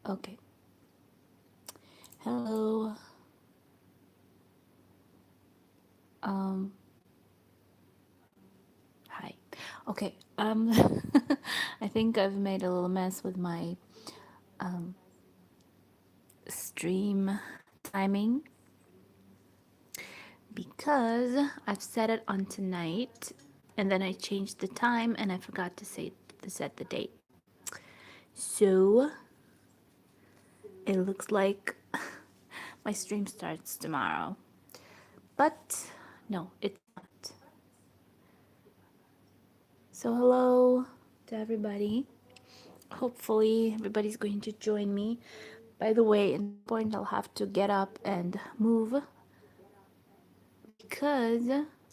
Okay. Hello. Um, Hi. Okay. I think I've made a little mess with my um, stream timing because I've set it on tonight and then I changed the time and I forgot to set the date. So it looks like my stream starts tomorrow. But no, it's not. So hello to everybody. Hopefully everybody's going to join me. By the way, in some point I'll have to get up and move because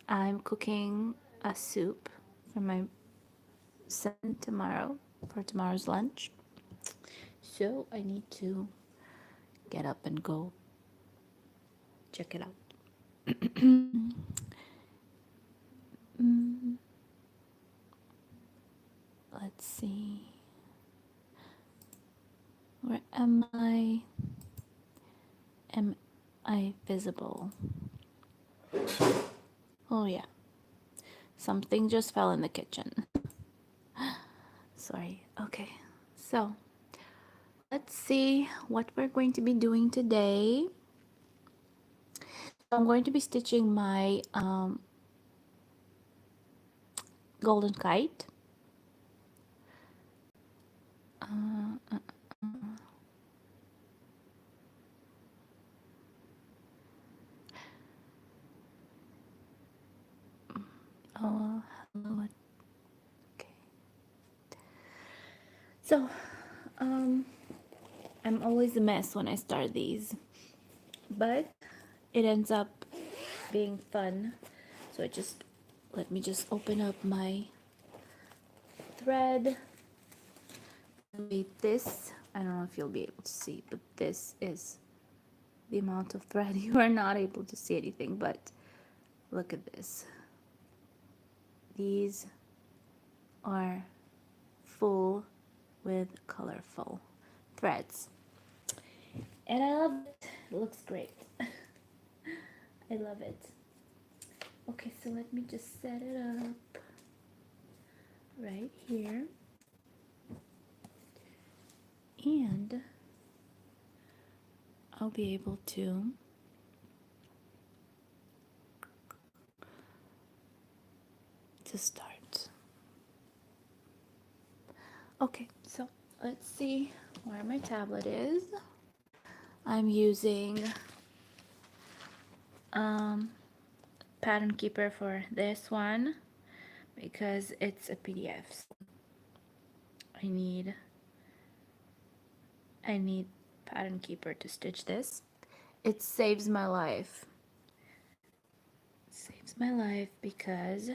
I'm cooking a soup for my son tomorrow for tomorrow's lunch. So I need to get up and go check it out. Mm, let's see. Where am I? Am I visible? Oh yeah. Something just fell in the kitchen. Sorry. Okay. So, let's see what we're going to be doing today. I'm going to be stitching my golden kite. Uh, uh, oh, hello. Okay. So, um, I'm always a mess when I start these, but it ends up being fun. So let me just open up my thread. Wait, this, I don't know if you'll be able to see, but this is the amount of thread. You are not able to see anything, but look at this. These are full with colorful threads. And I love it. It looks great. I love it. Okay, so let me just set it up right here. And I'll be able to start. Okay, so let's see where my tablet is. I'm using um, Pattern Keeper for this one because it's a PDF. So I need Pattern Keeper to stitch this. It saves my life. It saves my life because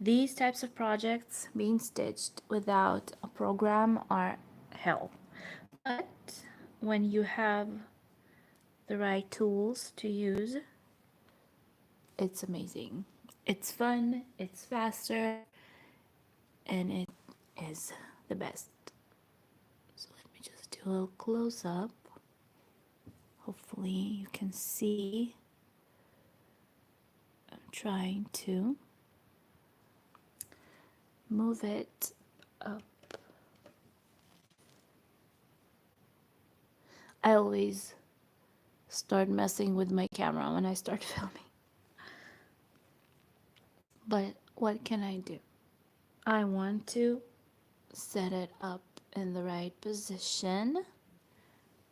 these types of projects being stitched without a program are hell. But when you have the right tools to use, it's amazing. It's fun, it's faster, and it is the best. So let me just do a little close up. Hopefully you can see. I'm trying to move it up. I always start messing with my camera when I start filming. But what can I do? I want to set it up in the right position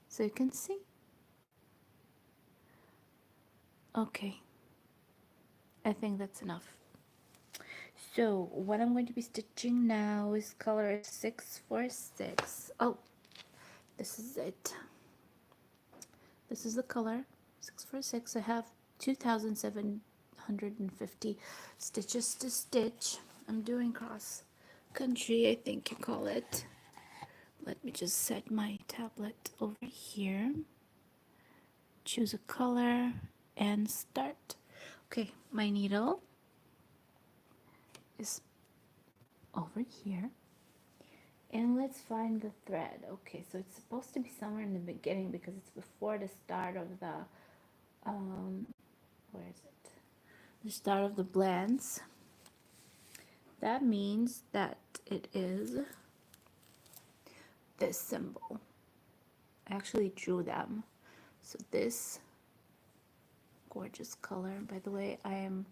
so you can see. Okay, I think that's enough. So what I'm going to be stitching now is color 646. Oh, this is it. This is the color 646. I have 2,750 stitches to stitch. I'm doing cross country, I think you call it. Let me just set my tablet over here. Choose a color and start. Okay, my needle is over here And let's find the thread. Okay, so it's supposed to be somewhere in the beginning because it's before the start of the, where is it? The start of the blends. That means that it is this symbol. I actually drew them. So this gorgeous color. By the way, I am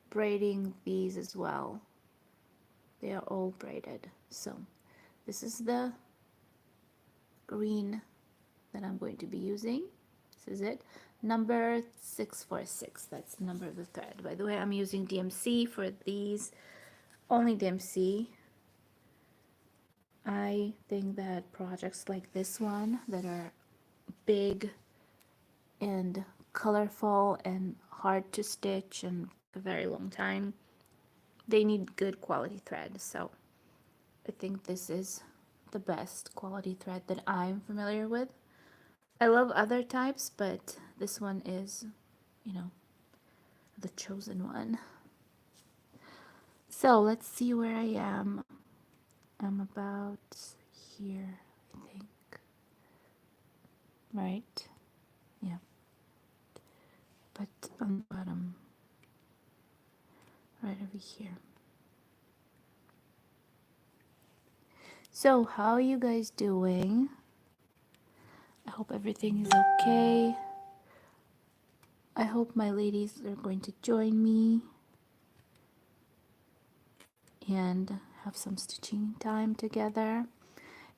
braiding these as well. They are all braided. So this is the green that I'm going to be using. This is it. Number 646. That's the number of the thread. By the way, I'm using DMC for these. Only DMC. I think that projects like this one that are big and colorful and hard to stitch and a very long time, they need good quality thread. So I think this is the best quality thread that I'm familiar with. I love other types, but this one is, you know, the chosen one. So let's see where I am. I'm about here, I think. Right? Yeah. But on the bottom, right over here. So, how are you guys doing? I hope everything is okay. I hope my ladies are going to join me and have some stitching time together.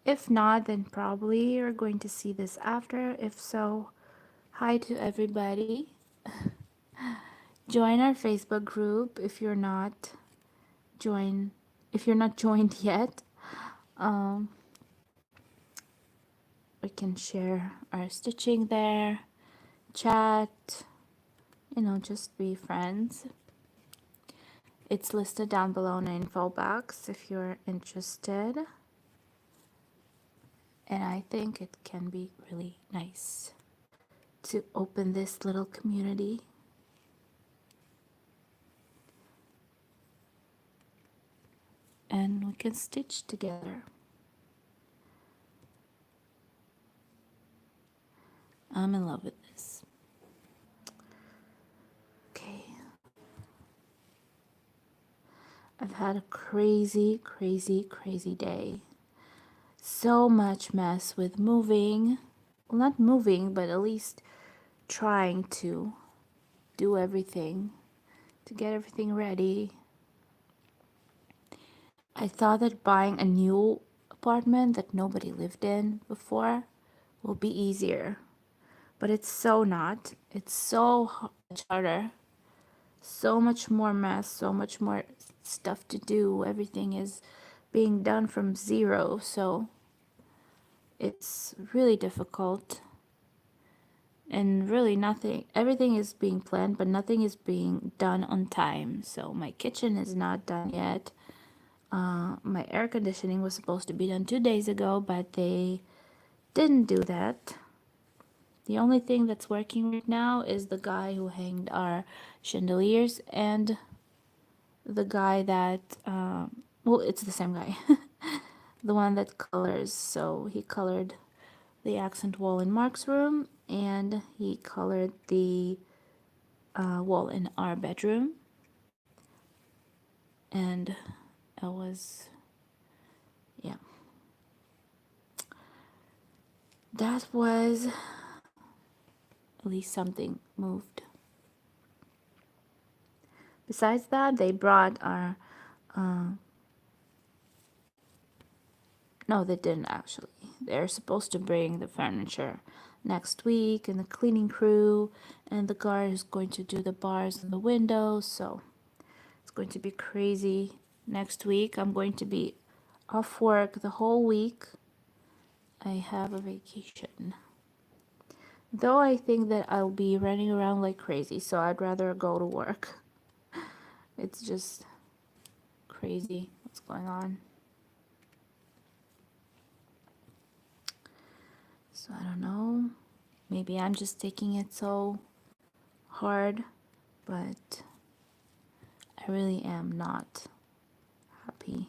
If not, then probably you're going to see this after. If so, hi to everybody. Join our Facebook group if you're not joined yet. Um, we can share our stitching there, chat, just be friends. It's listed down below in the info box if you're interested. And I think it can be really nice to open this little community. And we can stitch together. I'm in love with this. Okay. I've had a crazy, crazy, crazy day. So much mess with moving. Well, not moving, but at least trying to do everything, to get everything ready. I thought that buying a new apartment that nobody lived in before will be easier, but it's so not. It's so much harder, so much more mess, so much more stuff to do. Everything is being done from zero, so it's really difficult. And really everything is being planned, but nothing is being done on time. So my kitchen is not done yet. My air conditioning was supposed to be done 2 days ago, but they didn't do that. The only thing that's working right now is the guy who hanged our chandeliers and the guy that, well, it's the same guy, the one that colors. So he colored the accent wall in Mark's room and he colored the wall in our bedroom. And it was, yeah. That was at least something moved. Besides that, they brought our, no, they didn't actually. They're supposed to bring the furniture next week and the cleaning crew, and the guard is going to do the bars and the windows, so it's going to be crazy. Next week, I'm going to be off work the whole week. I have a vacation. Though I think that I'll be running around like crazy, so I'd rather go to work. It's just crazy what's going on. So I don't know. Maybe I'm just taking it so hard, but I really am not happy.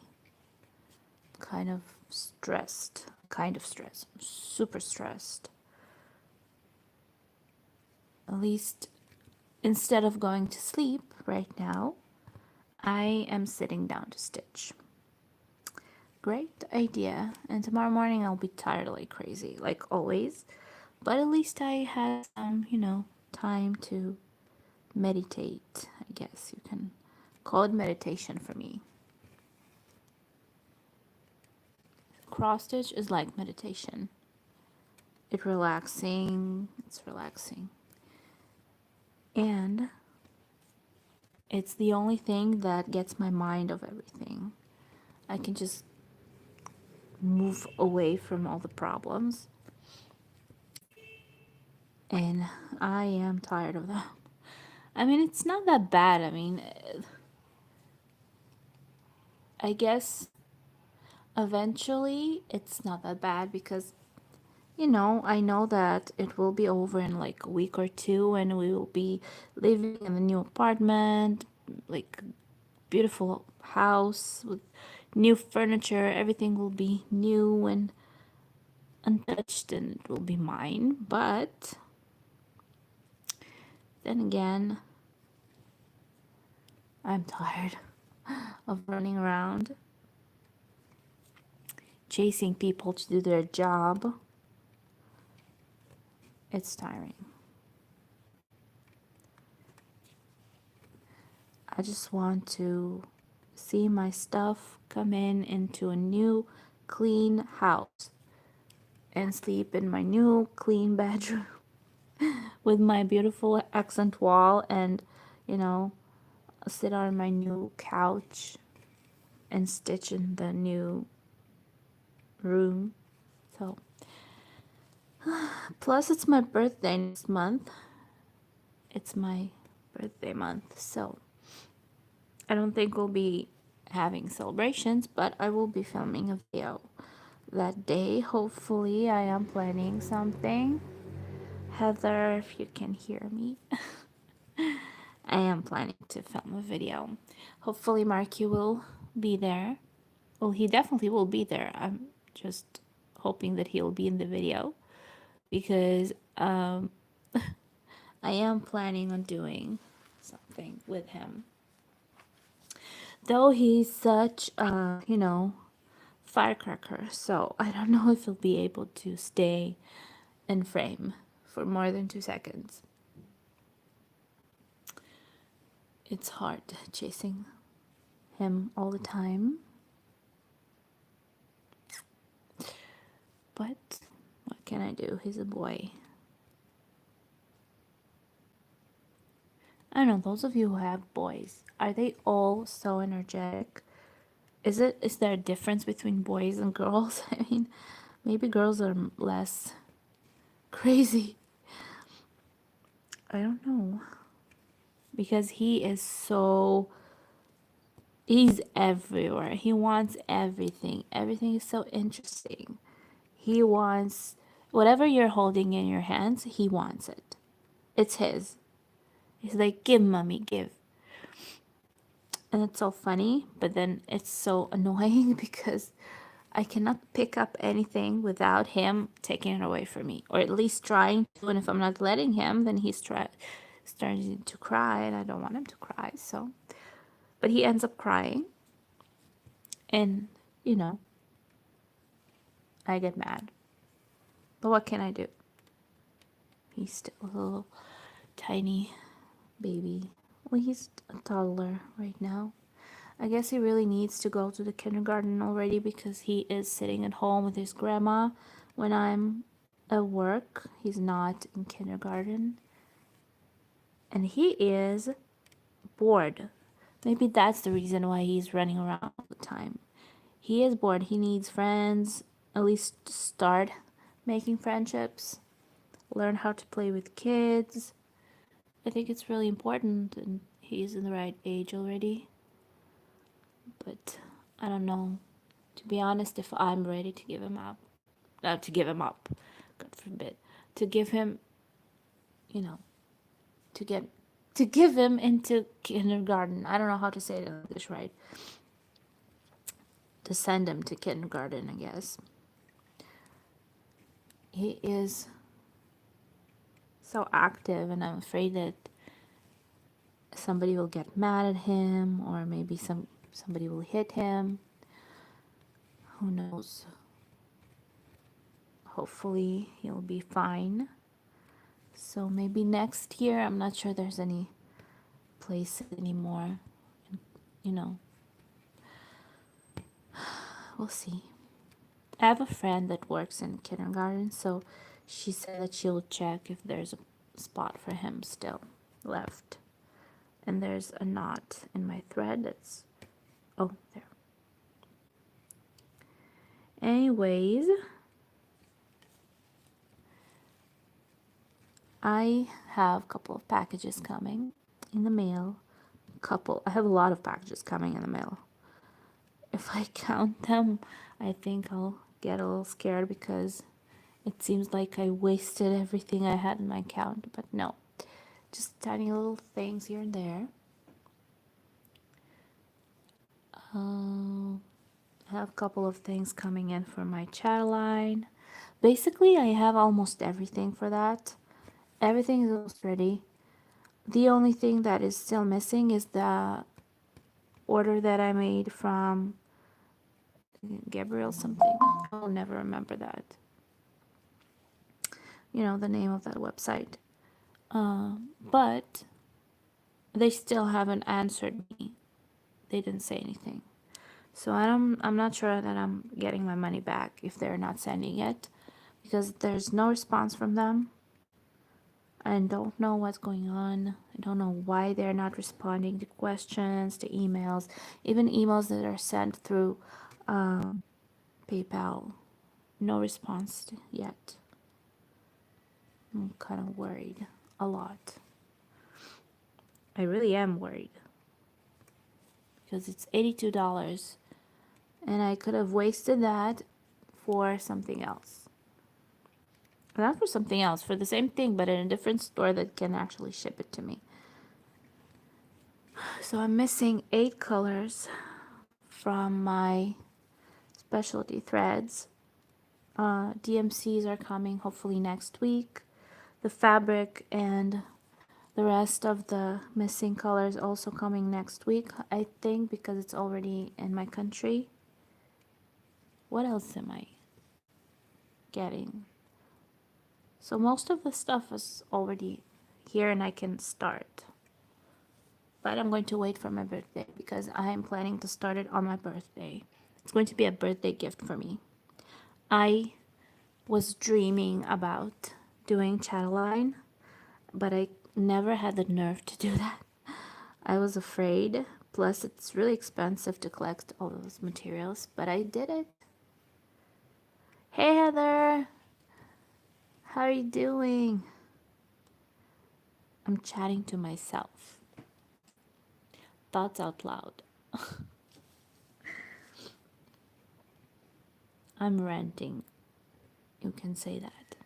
kind of stressed. Kind of stressed. I'm super stressed. At least instead of going to sleep right now, I am sitting down to stitch. Great idea. And tomorrow morning I'll be tired like crazy, like always. But at least I had some, time to meditate. I guess you can call it meditation for me. Cross stitch is like meditation. It's relaxing. And it's the only thing that gets my mind off everything. I can just move away from all the problems. And I am tired of that. I mean, it's not that bad. I mean, I guess eventually it's not that bad because, I know that it will be over in like a week or two and we will be living in a new apartment, like beautiful house with new furniture. Everything will be new and untouched and it will be mine. But then again, I'm tired of running around chasing people to do their job. It's tiring. I just want to see my stuff come into a new clean house and sleep in my new clean bedroom with my beautiful accent wall and, sit on my new couch and stitch in the new room. So, plus it's my birthday next month. It's my birthday month, so I don't think we'll be having celebrations, but I will be filming a video that day. Hopefully, I am planning something. Heather, if you can hear me, I am planning to film a video. Hopefully, Marky will be there. Well, he definitely will be there. I'm just hoping that he'll be in the video because I am planning on doing something with him. Though he's such a, firecracker, so I don't know if he'll be able to stay in frame for more than 2 seconds. It's hard chasing him all the time. But what can I do? He's a boy. I don't know, those of you who have boys, are they all so energetic? Is there a difference between boys and girls? I mean, maybe girls are less crazy. I don't know. Because he's everywhere. He wants everything. Everything is so interesting. He wants whatever you're holding in your hands, he wants it. It's his. He's like, give, mommy, give. And it's so funny, but then it's so annoying because I cannot pick up anything without him taking it away from me, or at least trying to. And if I'm not letting him, then he's starting to cry, and I don't want him to cry. So, but he ends up crying, and I get mad. But what can I do? He's still a little tiny baby. Well, he's a toddler right now. I guess he really needs to go to the kindergarten already because he is sitting at home with his grandma when I'm at work. He's not in kindergarten. And he is bored. Maybe that's the reason why he's running around all the time. He is bored. He needs friends. At least start making friendships. Learn how to play with kids. I think it's really important, and he's in the right age already. But I don't know, to be honest, if I'm ready to give him up. Not to give him up, God forbid. To give him, to give him into kindergarten. I don't know how to say it in English right. to send him to kindergarten, I guess. He is so active, and I'm afraid that somebody will get mad at him, or maybe somebody will hit him. Who knows? Hopefully he'll be fine. So maybe next year, I'm not sure there's any place anymore. You know, we'll see. I have a friend that works in kindergarten, so she said that she'll check if there's a spot for him still left. And there's a knot in my thread that's, oh, there. Anyways, I have a couple of packages coming in the mail. I have a lot of packages coming in the mail. If I count them, I think I'll get a little scared because it seems like I wasted everything I had in my account, but no. Just tiny little things here and there. I have a couple of things coming in for my chat line. Basically, I have almost everything for that. Everything is almost ready. The only thing that is still missing is the order that I made from Gabriel something. I'll never remember that. You know, the name of that website. But they still haven't answered me. They didn't say anything. So I'm not sure that I'm getting my money back if they're not sending it, because there's no response from them. I don't know what's going on. I don't know why they're not responding to questions, to emails, even emails that are sent through PayPal. No response yet. I'm kind of worried a lot. I really am worried because it's $82 and I could have wasted that for something else. Not for something else, for the same thing, but in a different store that can actually ship it to me. So I'm missing 8 colors from my specialty threads. DMCs are coming hopefully next week. The fabric and the rest of the missing colors also coming next week, I think, because it's already in my country. What else am I getting? So most of the stuff is already here and I can start. But I'm going to wait for my birthday because I am planning to start it on my birthday. It's going to be a birthday gift for me. I was dreaming about doing chatline, but I never had the nerve to do that. I was afraid. Plus, it's really expensive to collect all those materials, but I did it. Hey, Heather. How are you doing? I'm chatting to myself. Thoughts out loud. I'm ranting. You can say that.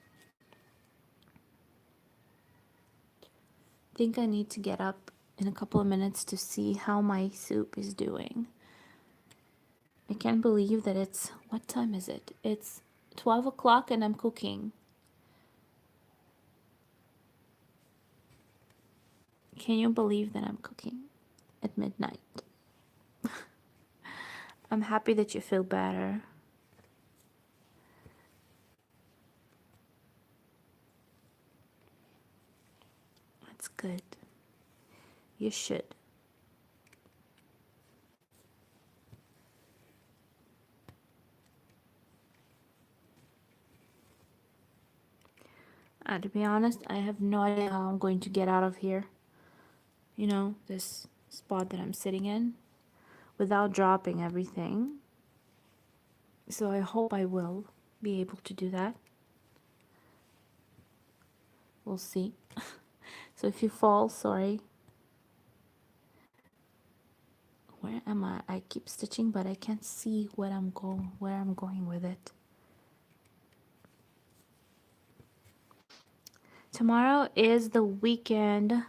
I think I need to get up in a couple of minutes to see how my soup is doing. I can't believe that it's, what time is it? It's 12 o'clock and I'm cooking. Can you believe that I'm cooking at midnight? I'm happy that you feel better. That's good. You should. To be honest, I have no idea how I'm going to get out of here. You know, this spot that I'm sitting in without dropping everything. So I hope I will be able to do that. We'll see. So if you fall, sorry. Where am I? I keep stitching, but I can't see where I'm going with it. Tomorrow is the weekend.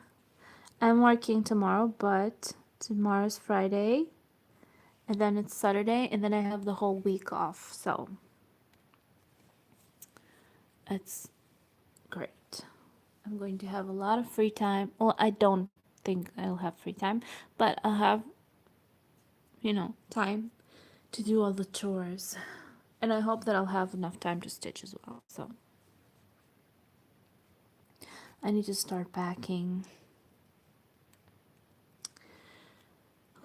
I'm working tomorrow, but tomorrow's Friday. and then it's Saturday, and then I have the whole week off. So it's great. I'm going to have a lot of free time. Well, I don't think I'll have free time, but I'll have, time to do all the chores. And I hope that I'll have enough time to stitch as well. So I need to start packing.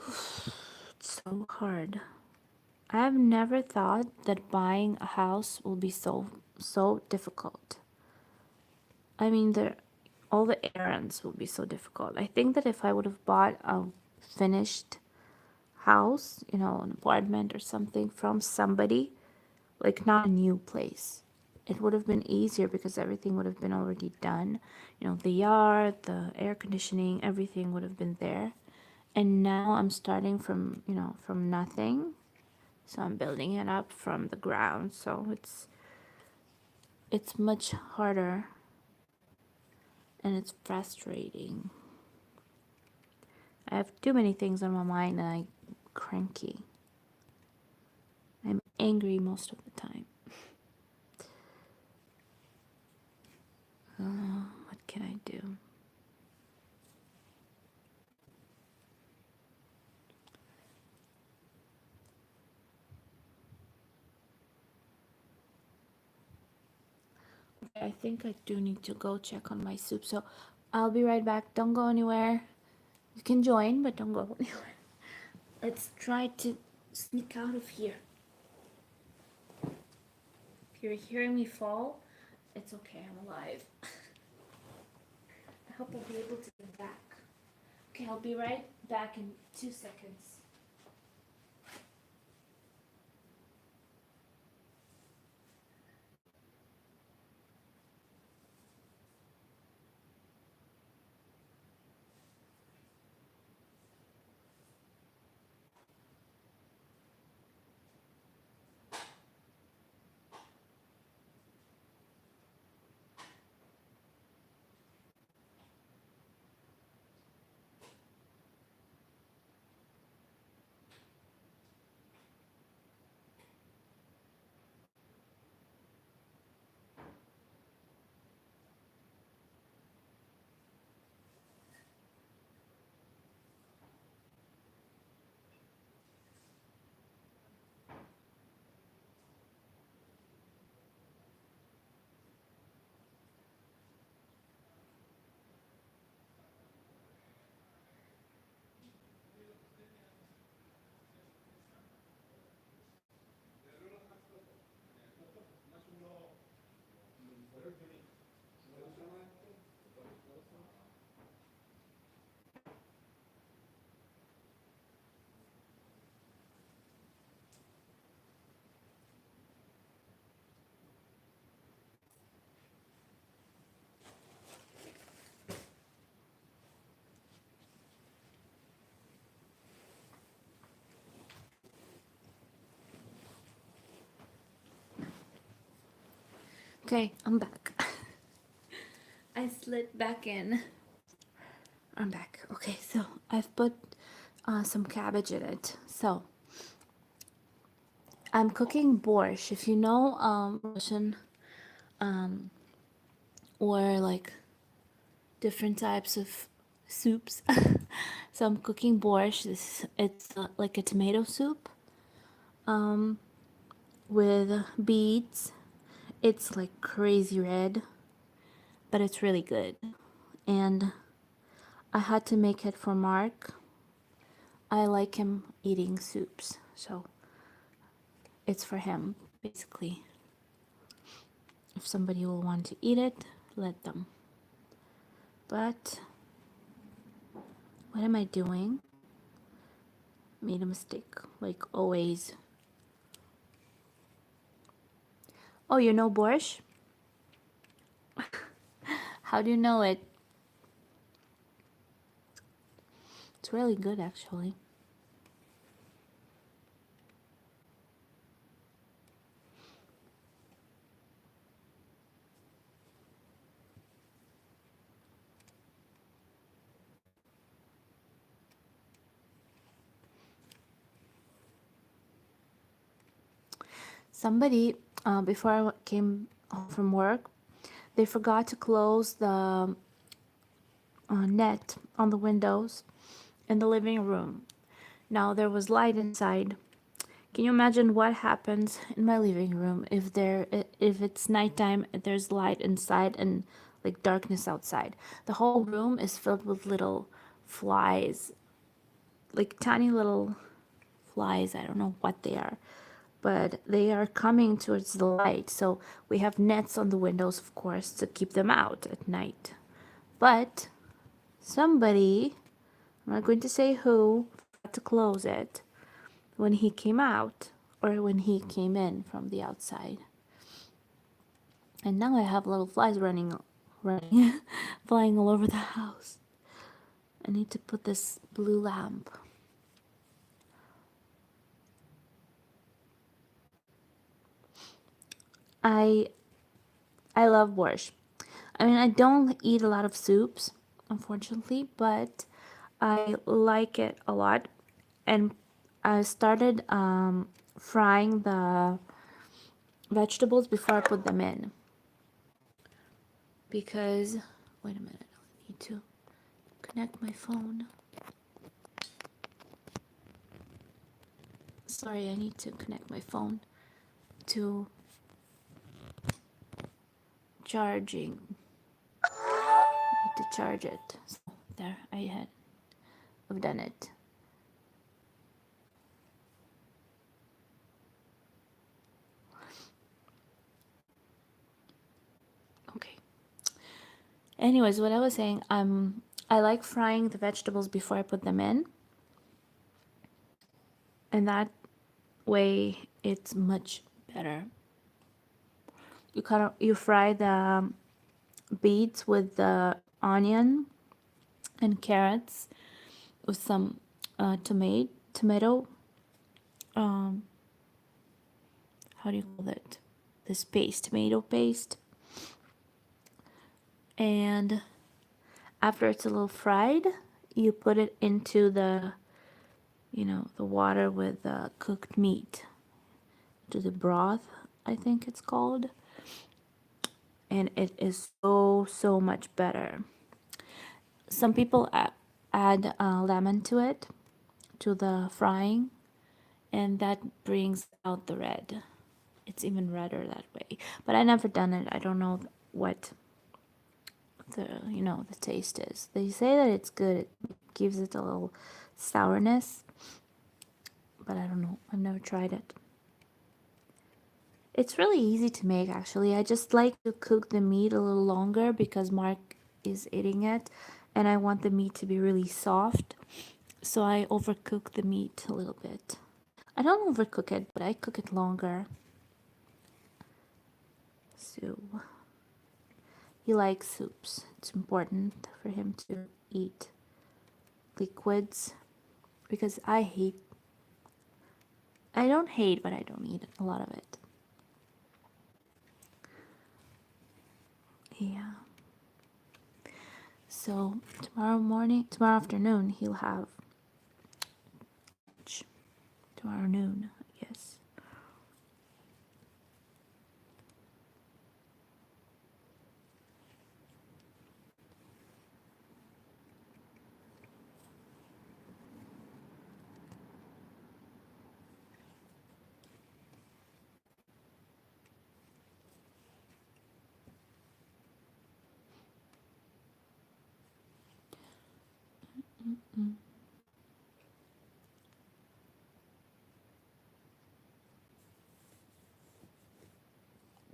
It's so hard. I've never thought that buying a house will be so difficult. I mean, all the errands will be so difficult. I think that if I would have bought a finished house, an apartment or something from somebody, like not a new place, it would have been easier because everything would have been already done. The yard, the air conditioning, everything would have been there. And now I'm starting from nothing. So I'm building it up from the ground. So it's much harder and it's frustrating. I have too many things on my mind and I'm cranky. I'm angry most of the time. What can I do? I think I do need to go check on my soup. So I'll be right back. Don't go anywhere. You can join, but don't go anywhere. Let's try to sneak out of here. If you're hearing me fall, it's okay. I'm alive. I hope I'll be able to get back. Okay, I'll be right back in 2 seconds. Okay, I'm back. I slid back in. I'm back. Okay, so I've put some cabbage in it. So I'm cooking borscht. If you know Russian or like different types of soups. So I'm cooking borscht. It's like a tomato soup with beets. It's like crazy red, but it's really good. And I had to make it for Mark. I like him eating soups, so it's for him basically. If somebody will want to eat it, let them. But what am I doing? Made a mistake, like always. Oh, you know borscht? How do you know it? It's really good, actually. Somebody, before I came home from work, they forgot to close the net on the windows in the living room. Now there was light inside. Can you imagine what happens in my living room if it's nighttime, there's light inside and like darkness outside? The whole room is filled with little flies, like tiny little flies. I don't know what they are, but they are coming towards the light. So we have nets on the windows, of course, to keep them out at night. But somebody, I'm not going to say who, forgot to close it when he came out or when he came in from the outside. And now I have little flies running, flying all over the house. I need to put this blue lamp. I I love borscht. I mean, I don't eat a lot of soups, unfortunately, but I like it a lot. And I started frying the vegetables before I put them in. Because, wait a minute, I need to connect my phone. Sorry, I need to connect my phone to charging. I need to charge it. So there, I've done it. Okay. Anyways, what I was saying, I like frying the vegetables before I put them in, and that way it's much better. You fry the beets with the onion and carrots with some tomato. Um, how do you call it? This paste, tomato paste. And after it's a little fried, you put it into the water with the cooked meat, to the broth, I think it's called. And it is so much better. Some people add lemon to it, to the frying, and that brings out the red. It's even redder that way. But I never done it. I don't know what the taste is. They say that it's good. It gives it a little sourness, but I don't know. I've never tried it. It's really easy to make, actually. I just like to cook the meat a little longer because Mark is eating it, and I want the meat to be really soft. So I overcook the meat a little bit. I don't overcook it, but I cook it longer. So he likes soups. It's important for him to eat liquids because I don't hate, but I don't eat a lot of it. Yeah. So tomorrow afternoon, he'll have lunch. Tomorrow noon, yes. Mm.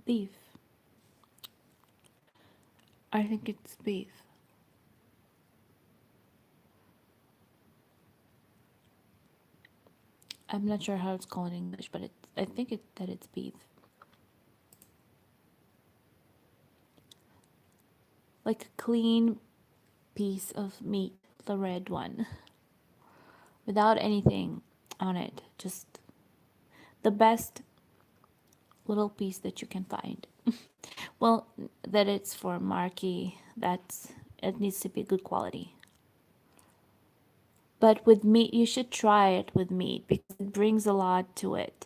Beef. I think it's beef. I'm not sure how it's called in English, but I think that it's beef. Like a clean piece of meat, the red one, without anything on it. Just the best little piece that you can find. Well, that it's for Marky, it needs to be good quality. But with meat, you should try it with meat because it brings a lot to it.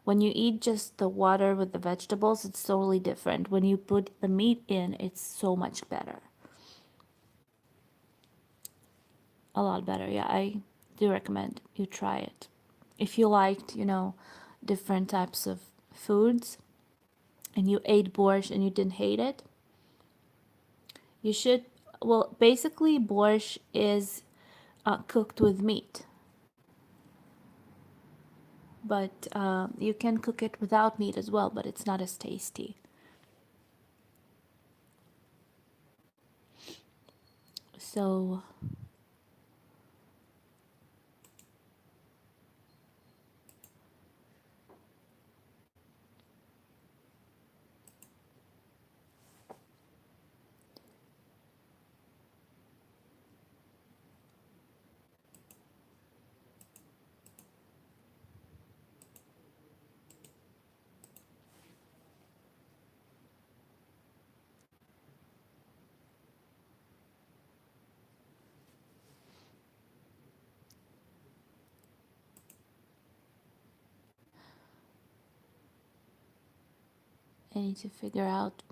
When you eat just the water with the vegetables, it's totally different. When you put the meat in, it's so much better. A lot better. Yeah, I do recommend you try it. If you liked, different types of foods and you ate borscht and you didn't hate it, you should. Well, basically, borscht is cooked with meat, but you can cook it without meat as well, but it's not as tasty. So, I need to figure out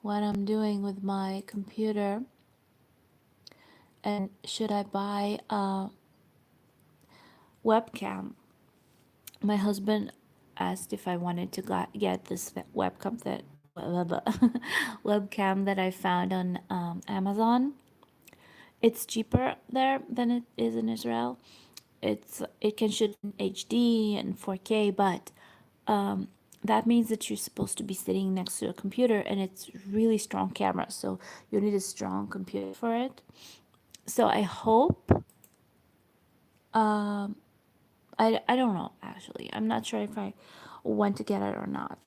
what I'm doing with my computer, and should I buy a webcam. My husband asked if I wanted to get this webcam that webcam that I found on Amazon. It's cheaper there than it is in Israel. It can shoot in HD and 4K, but um, that means that you're supposed to be sitting next to a computer, and it's really strong camera, so you need a strong computer for it. So I hope. Um, I don't know actually. I'm not sure if I want to get it or not.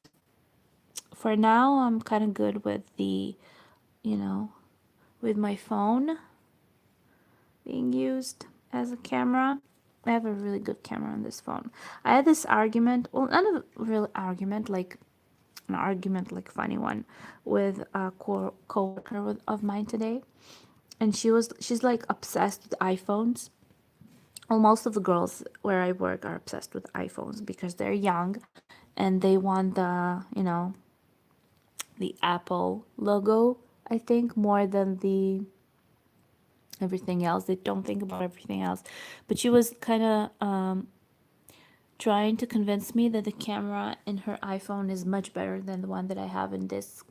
For now, I'm kind of good with you know, with my phone being used as a camera. I have a really good camera on this phone. I had this argument, well, not a real argument, like an argument, like funny one, with a co-worker of mine today. And she's like obsessed with iPhones. Well, most of the girls where I work are obsessed with iPhones because they're young and they want the Apple logo, I think, more than the everything else. They don't think about everything else. But she was kind of trying to convince me that the camera in her iPhone is much better than the one that I have in this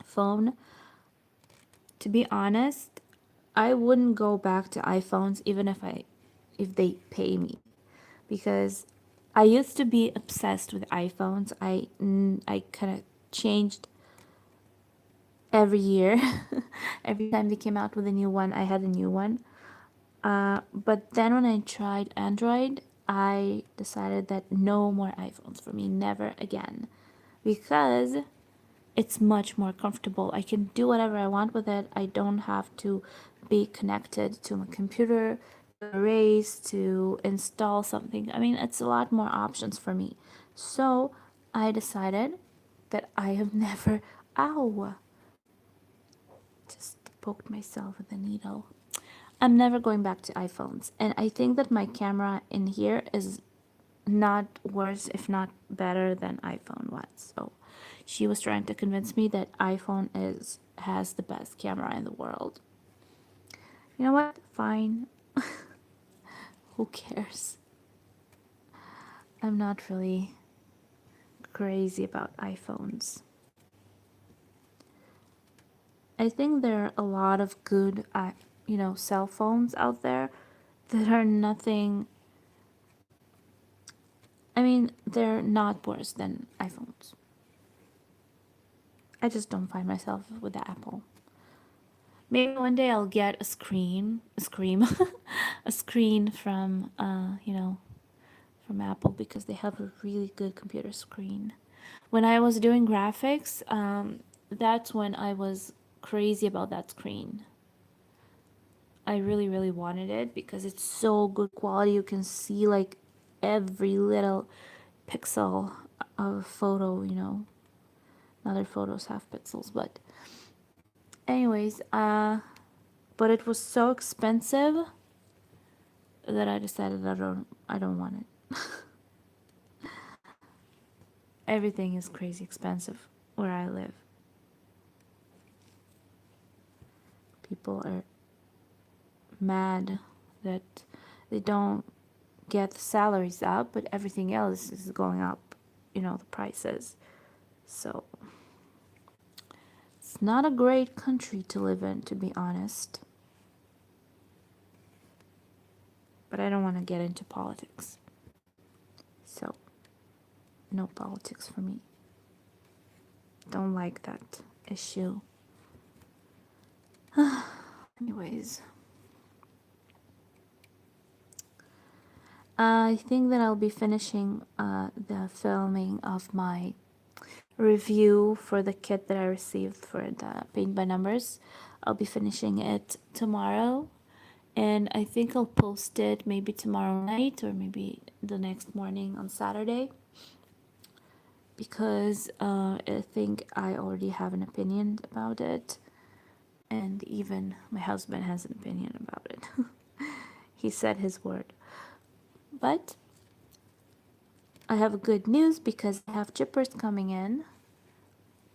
phone. To be honest, I wouldn't go back to iPhones even if they pay me, because I used to be obsessed with iPhones. I kind of changed every year. Every time they came out with a new one, I had a new one. But then when I tried Android, I decided that no more iPhones for me, never again, because it's much more comfortable. I can do whatever I want with it. I don't have to be connected to my computer, to erase, to install something. I mean, it's a lot more options for me. So I decided that I have never, ow, just poked myself with a needle. I'm never going back to iPhones. And I think that my camera in here is not worse, if not better than iPhone was. So she was trying to convince me that iPhone has the best camera in the world. You know what? Fine. Who cares? I'm not really crazy about iPhones. I think there are a lot of good, cell phones out there that are nothing. I mean, they're not worse than iPhones. I just don't find myself with the Apple. Maybe one day I'll get a screen from, from Apple, because they have a really good computer screen. When I was doing graphics, that's when I was crazy about that screen. I really, really wanted it because it's so good quality. You can see like every little pixel of a photo, Other photos have pixels, but anyways, but it was so expensive that I decided I don't want it. everything is crazy expensive where I live. People are mad that they don't get the salaries up, but everything else is going up, the prices. So it's not a great country to live in, to be honest. But I don't want to get into politics. So, no politics for me. Don't like that issue. Anyways, I think that I'll be finishing the filming of my review for the kit that I received for the paint by numbers. I'll be finishing it tomorrow, and I think I'll post it maybe tomorrow night or maybe the next morning on Saturday, because I think I already have an opinion about it, and even my husband has an opinion about it. He said his word. But I have good news because I have chippers coming in.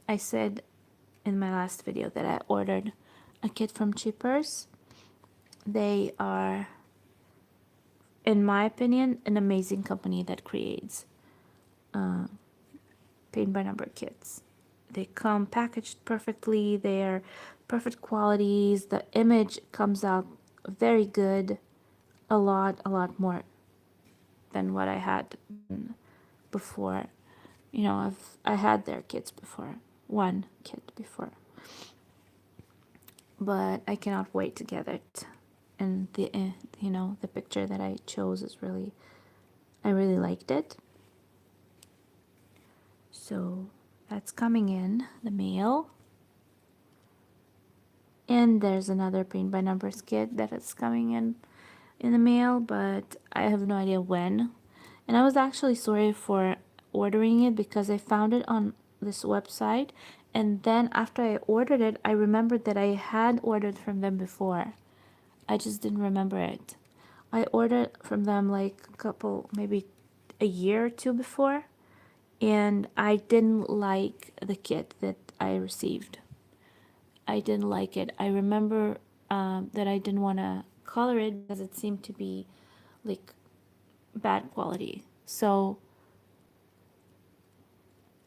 I said in my last video that I ordered a kit from Chippers. They are, in my opinion, an amazing company that creates paint by number kits. They come packaged perfectly. They're perfect qualities. The image comes out very good. A lot more than what I had before. I had their kits before. One kit before. But I cannot wait to get it. And the picture that I chose is I really liked it. So that's coming in the mail. And there's another paint by numbers kit that is coming in the mail, but I have no idea when. And I was actually sorry for ordering it because I found it on this website, and then after I ordered it, I remembered that I had ordered from them before. I just didn't remember it. I ordered from them like a couple, maybe a year or two before, and I didn't like the kit that I received. I didn't like it. I remember that I didn't want to color it because it seemed to be like bad quality. So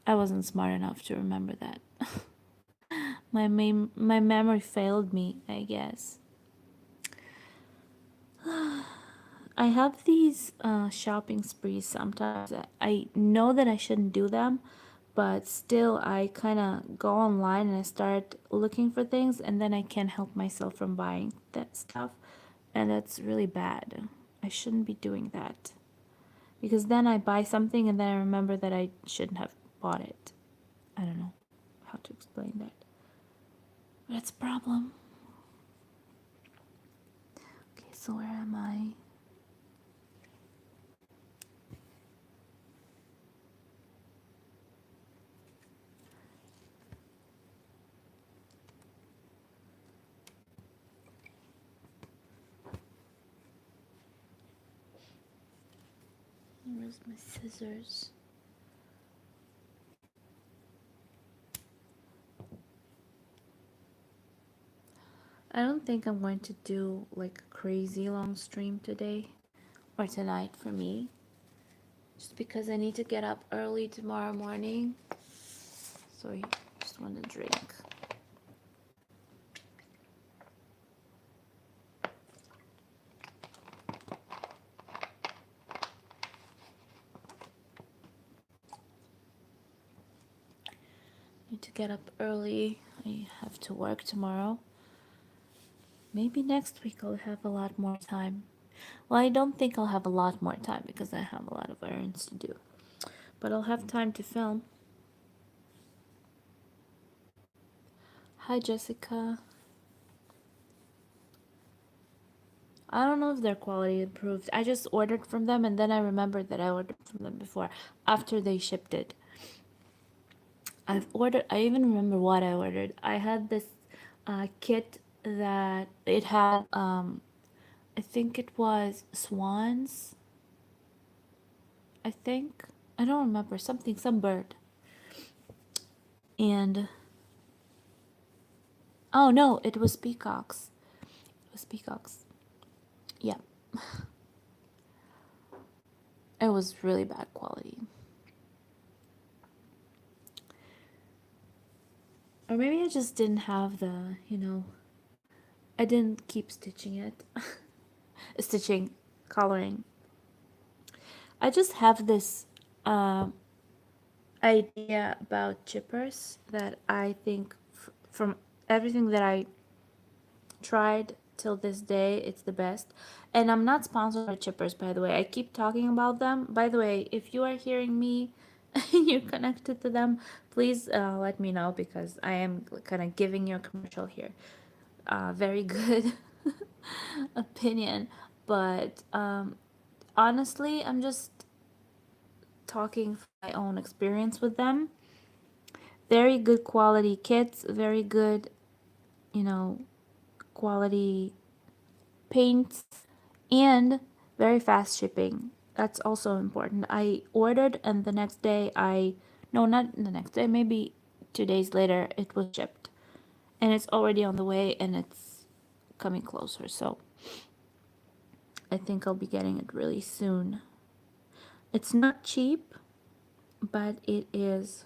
I wasn't smart enough to remember that. My memory failed me, I guess. I have these shopping sprees sometimes. I know that I shouldn't do them, but still I kind of go online and I start looking for things, and then I can't help myself from buying that stuff, and that's really bad. I shouldn't be doing that, because then I buy something and then I remember that I shouldn't have bought it. I don't know how to explain that, but it's a problem. Okay, so where am I? Where's my scissors? I don't think I'm going to do like a crazy long stream today or tonight for me, just because I need to get up early tomorrow morning. So I just want to drink. Need to get up early. I have to work tomorrow. Maybe next week I'll have a lot more time. Well, I don't think I'll have a lot more time because I have a lot of errands to do. But I'll have time to film. Hi, Jessica. I don't know if their quality improved. I just ordered from them and then I remembered that I ordered from them before, after they shipped it. I even remember what I ordered. I had this kit that it had, I think it was swans, I think. I don't remember, something, some bird. And oh no, it was peacocks. It was peacocks. Yeah, it was really bad quality. Or maybe I just didn't have the, I didn't keep stitching it. Stitching, coloring. I just have this uh, idea about chippers that I think from everything that I tried till this day, it's the best. And I'm not sponsored by chippers, by the way. I keep talking about them. By the way, if you are hearing me and you're connected to them, please let me know, because I am kind of giving you a commercial here. Very good opinion, but honestly, I'm just talking from my own experience with them. Very good quality kits, very good, you know, quality paints, and very fast shipping. That's also important. I ordered, and the next day no, not the next day, maybe 2 days later, it was shipped. And it's already on the way, and it's coming closer. So I think I'll be getting it really soon. It's not cheap, but it is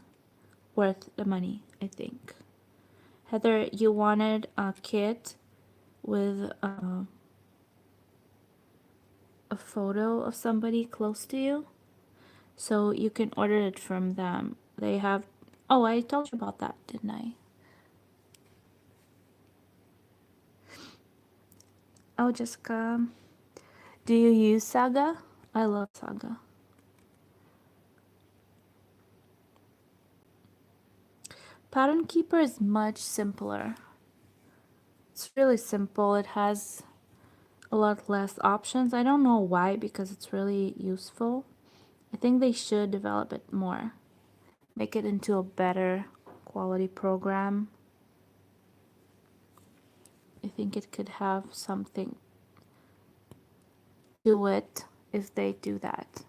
worth the money, I think. Heather, you wanted a kit with a photo of somebody close to you, so you can order it from them. They have, oh, I told you about that, didn't I? Oh, Jessica, do you use Saga? I love Saga. Pattern Keeper is much simpler. It's really simple. It has a lot less options. I don't know why, because it's really useful. I think they should develop it more. Make it into a better quality program. I think it could have something to it if they do that.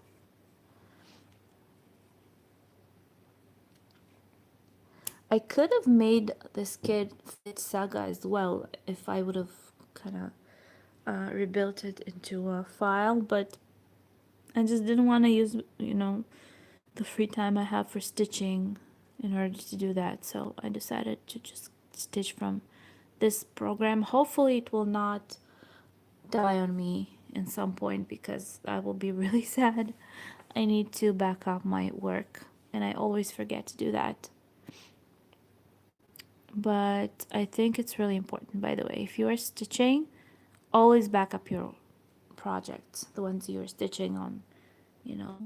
I could have made this kit fit Saga as well if I would have kind of rebuilt it into a file, but I just didn't want to use, the free time I have for stitching in order to do that. So I decided to just stitch from this program. Hopefully it will not die on me in some point, because I will be really sad. I need to back up my work, and I always forget to do that. But I think it's really important, by the way. If you are stitching, always back up your projects, the ones you're stitching on, you know,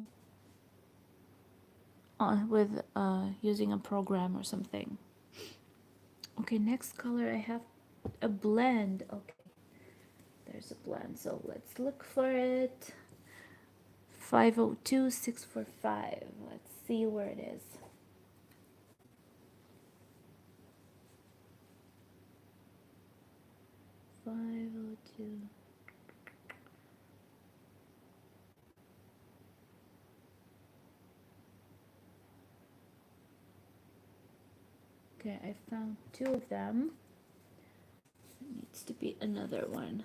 with using a program or something. Okay, next color, I have a blend. Okay, there's a blend, so let's look for it. 502645. Let's see where it is. Five oh two. Okay, I found two of them. There needs to be another one.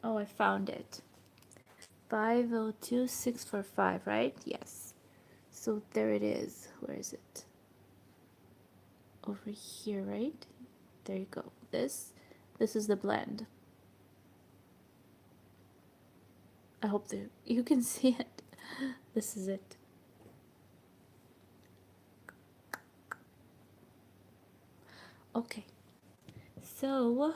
Oh, I found it. 502645, right? Yes. So there it is. Where is it? Over here, right? There you go. This is the blend. I hope that you can see it. This is it. Okay. So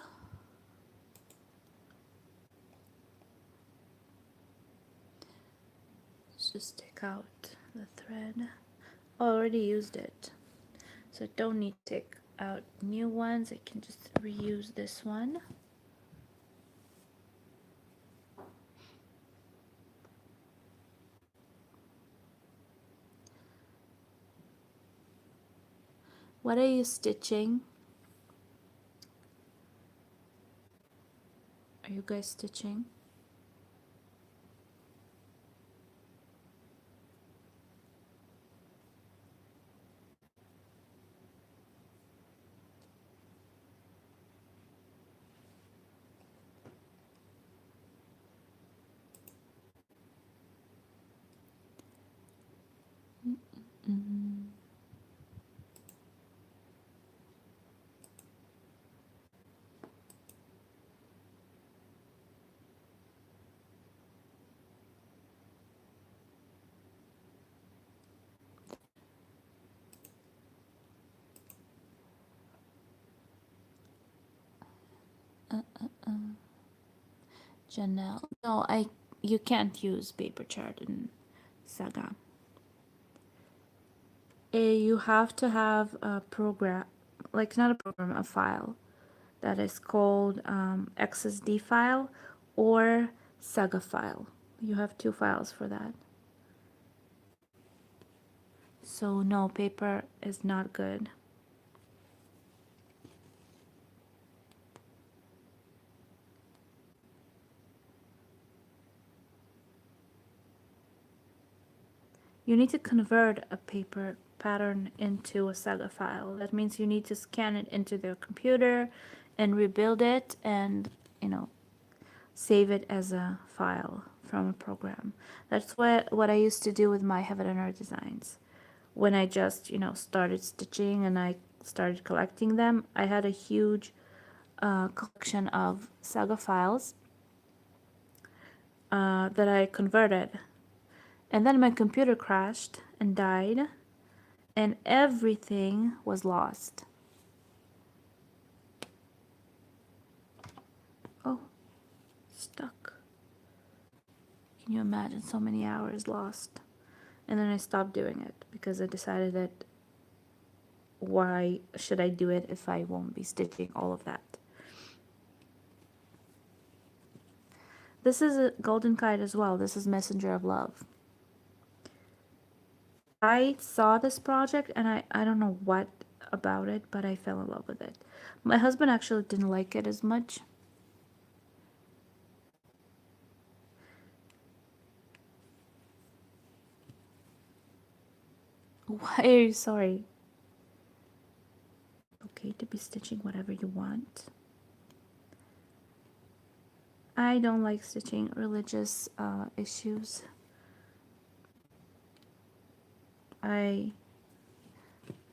let's just take out the thread. I already used it, so I don't need to take out new ones. I can just reuse this one. What are you stitching? Are you guys stitching? channel. No, you can't use paper chart in Saga. You have to have a program, like not a program, a file that is called XSD file or Saga file. You have two files for that. So no, paper is not good. You need to convert a paper pattern into a Saga file. That means you need to scan it into their computer and rebuild it and, you know, save it as a file from a program. That's what I used to do with my Heaven and Earth designs. When I just, started stitching and I started collecting them, I had a huge collection of Saga files that I converted. And then my computer crashed and died, and everything was lost. Oh, stuck. Can you imagine so many hours lost? And then I stopped doing it because I decided that why should I do it if I won't be stitching all of that? This is a golden kite as well. This is Messenger of Love. I saw this project and I don't know what about it, but I fell in love with it. My husband actually didn't like it as much. Why are you sorry? Okay to be stitching whatever you want. I don't like stitching religious issues. I'm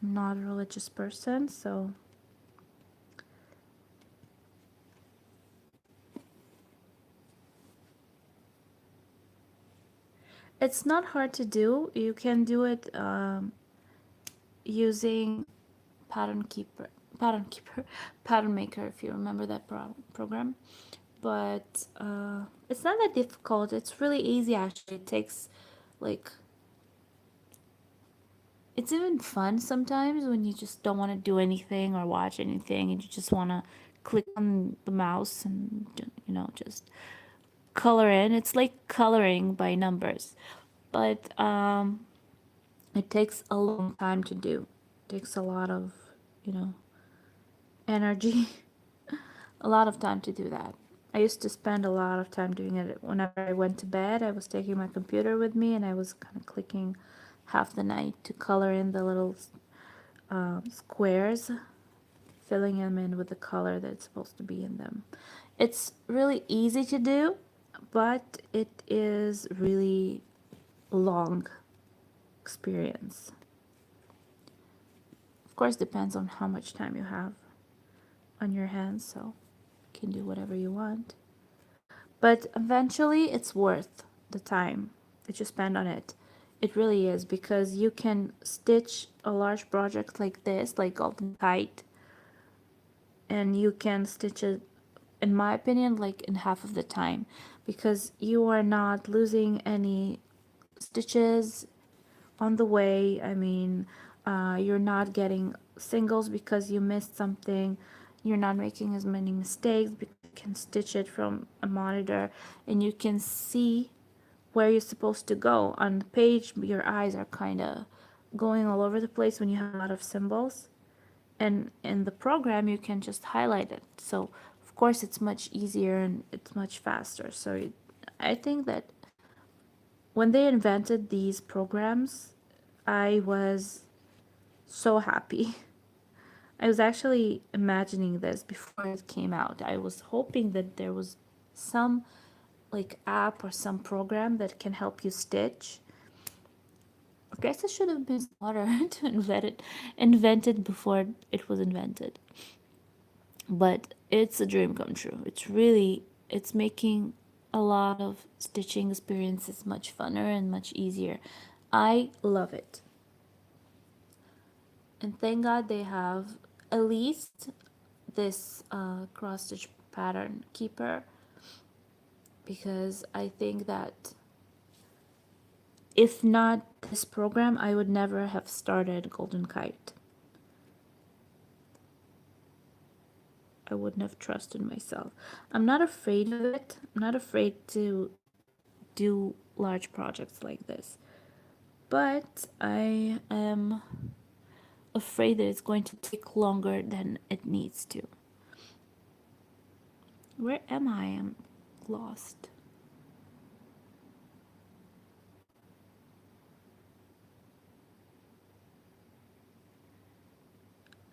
not a religious person, so it's not hard to do. You can do it using Pattern Keeper, Pattern Keeper, Pattern Maker, if you remember that program. But it's not that difficult. It's really easy actually. It takes like, it's even fun sometimes when you just don't want to do anything or watch anything and you just want to click on the mouse and just color in. It's like coloring by numbers, but it takes a long time to do. It takes a lot of, energy, a lot of time to do that. I used to spend a lot of time doing it. Whenever I went to bed, I was taking my computer with me and I was kind of clicking half the night to color in the little squares, filling them in with the color that's supposed to be in them. It's really easy to do, but it is really long experience. Of course, depends on how much time you have on your hands, so you can do whatever you want. But eventually, it's worth the time that you spend on it. It really is, because you can stitch a large project like this, like Golden Kite, and you can stitch it, in my opinion, like in half of the time, because you are not losing any stitches on the way. I mean, you're not getting singles because you missed something. You're not making as many mistakes because you can stitch it from a monitor and you can see where you're supposed to go. On the page, your eyes are kind of going all over the place when you have a lot of symbols. And in the program, you can just highlight it. So, of course, it's much easier and it's much faster. So, I think that when they invented these programs, I was so happy. I was actually imagining this before it came out. I was hoping that there was some like app or some program that can help you stitch. I guess I should have been smarter to invent it before it was invented. But it's a dream come true. It's making a lot of stitching experiences much funner and much easier. I love it. And thank God they have at least this cross stitch pattern keeper, because I think that if not this program, I would never have started Golden Kite. I wouldn't have trusted myself. I'm not afraid of it. I'm not afraid to do large projects like this. But I am afraid that it's going to take longer than it needs to. Where am I? I'm lost.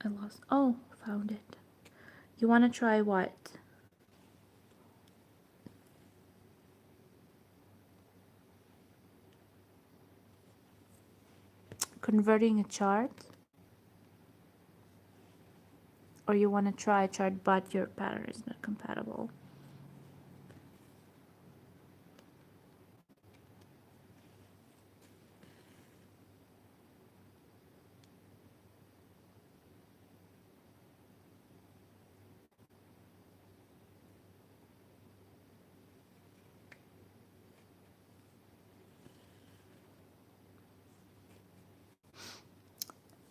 I lost. Oh, found it. You want to try what? Converting a chart? Or you want to try a chart but your pattern is not compatible?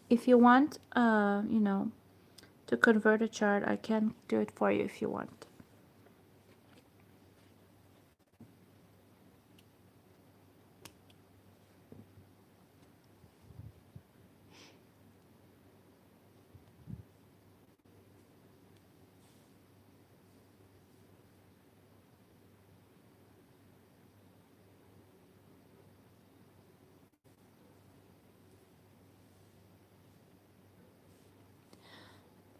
If you want, to convert a chart, I can do it for you if you want.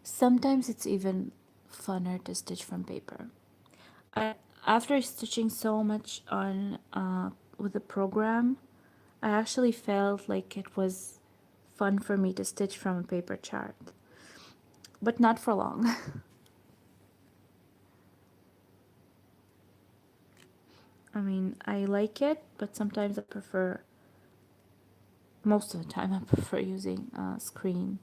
Sometimes it's even funner to stitch from paper. After stitching so much on with the program, I actually felt like it was fun for me to stitch from a paper chart, but not for long. I mean, I like it, but sometimes I prefer, most of the time, I prefer using a screen.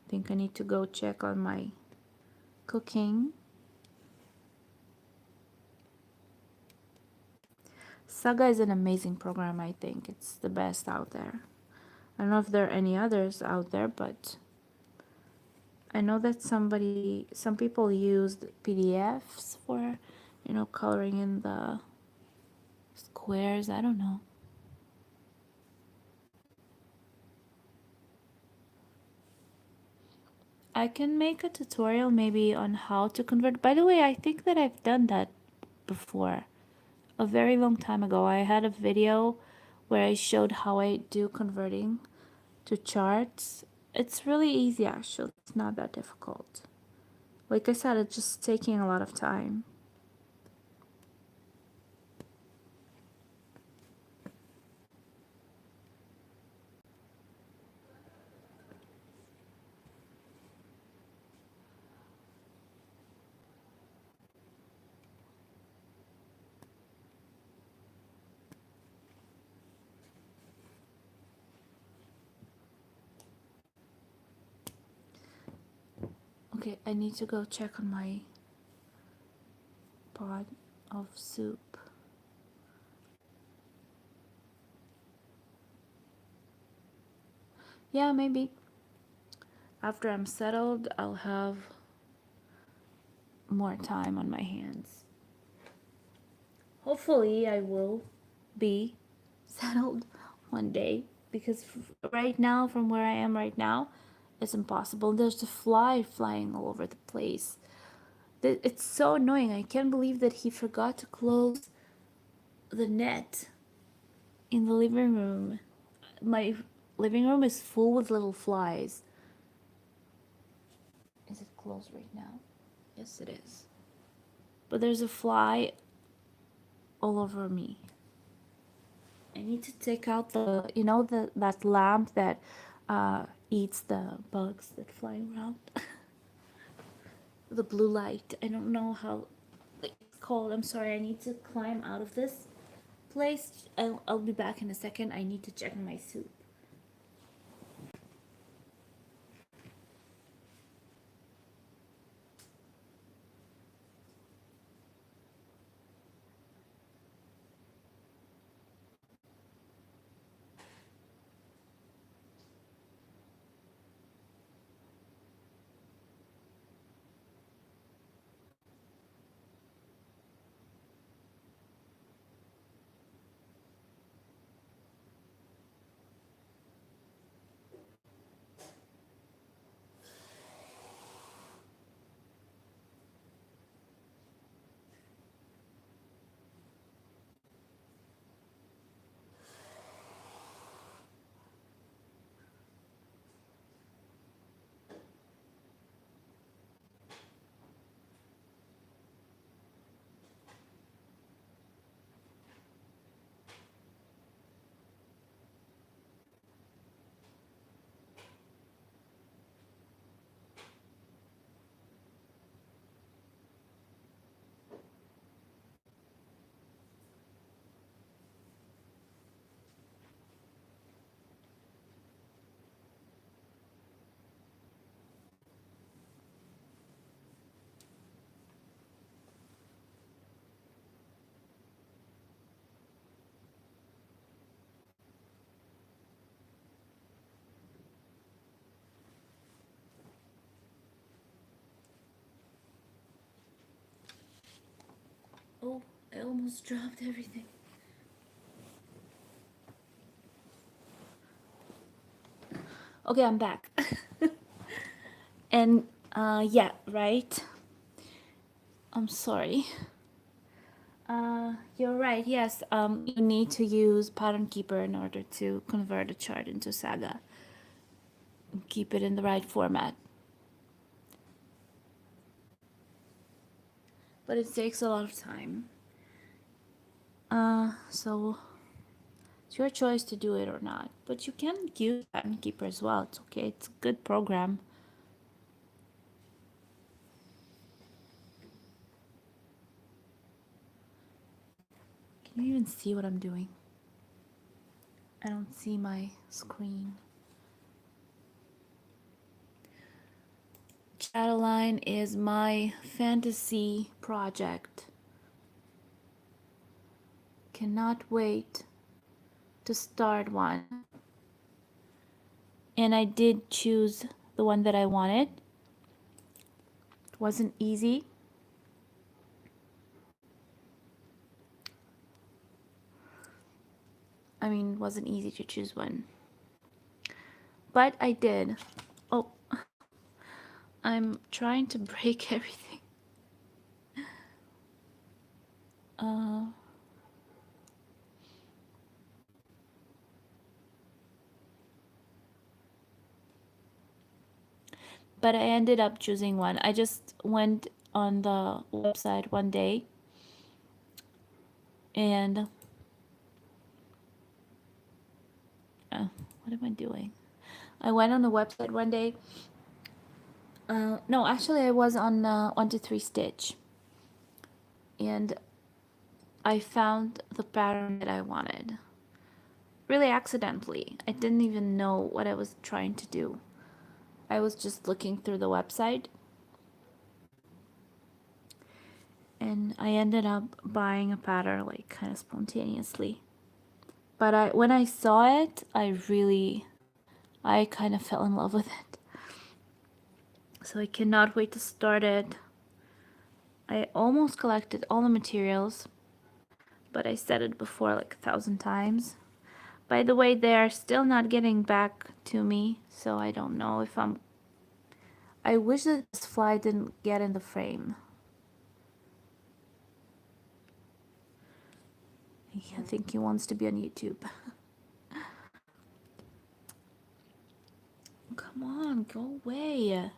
I think I need to go check on my cooking. Saga is an amazing program, I think. It's the best out there. I don't know if there are any others out there, but I know that some people used PDFs for, coloring in the squares. I don't know. I can make a tutorial maybe on how to convert. By the way, I think that I've done that before. A very long time ago, I had a video where I showed how I do converting to charts. It's really easy actually. It's not that difficult. Like I said, it's just taking a lot of time. Okay, I need to go check on my pot of soup. Yeah, maybe after I'm settled, I'll have more time on my hands. Hopefully, I will be settled one day, because right now, from where I am right now, it's impossible. There's a fly flying all over the place. It's so annoying. I can't believe that he forgot to close the net in the living room. My living room is full with little flies. Is it closed right now? Yes, it is. But there's a fly all over me. I need to take out that lamp that eats the bugs that fly around. The blue light. I don't know how it's called. I'm sorry. I need to climb out of this place. I'll be back in a second. I need to check my soup. Oh, I almost dropped everything. Okay, I'm back. And yeah, right. I'm sorry. You're right. Yes. You need to use Pattern Keeper in order to convert a chart into Saga. Keep it in the right format. But it takes a lot of time. So it's your choice to do it or not. But you can use Pattern Keeper as well. It's okay. It's a good program. Can you even see what I'm doing? I don't see my screen. Chatline is my fantasy project. Cannot wait to start one. And I did choose the one that I wanted. It wasn't easy. I mean, it wasn't easy to choose one. But I did. Oh, I'm trying to break everything. Uh, but I ended up choosing one. I just went on the website one day and what am I doing? I went on the website one day. No, actually, I was on 123 Stitch, and I found the pattern that I wanted. Really accidentally. I didn't even know what I was trying to do. I was just looking through the website, and I ended up buying a pattern like kind of spontaneously. But when I saw it, I kind of fell in love with it. So I cannot wait to start it. I almost collected all the materials, but I said it before like 1,000 times. By the way, they are still not getting back to me, so I don't know if I'm... I wish that this fly didn't get in the frame. I think he wants to be on YouTube. Come on, go away.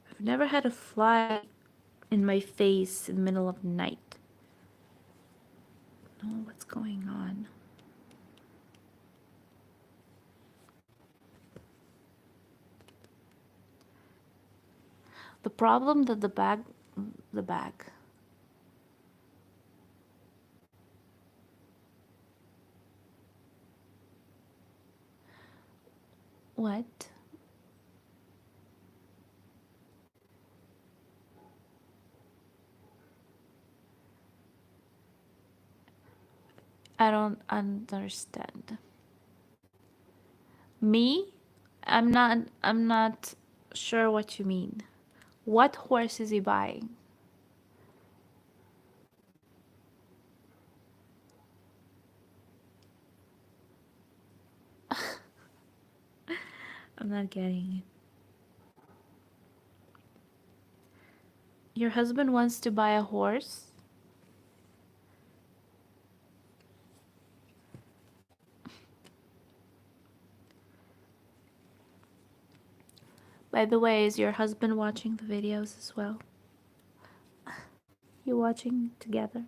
I've never had a fly in my face in the middle of the night. No, what's going on? The problem that the bag... What? I don't understand. Me? I'm not sure what you mean. What horse is he buying? I'm not getting it. Your husband wants to buy a horse? By the way, is your husband watching the videos as well? You watching together?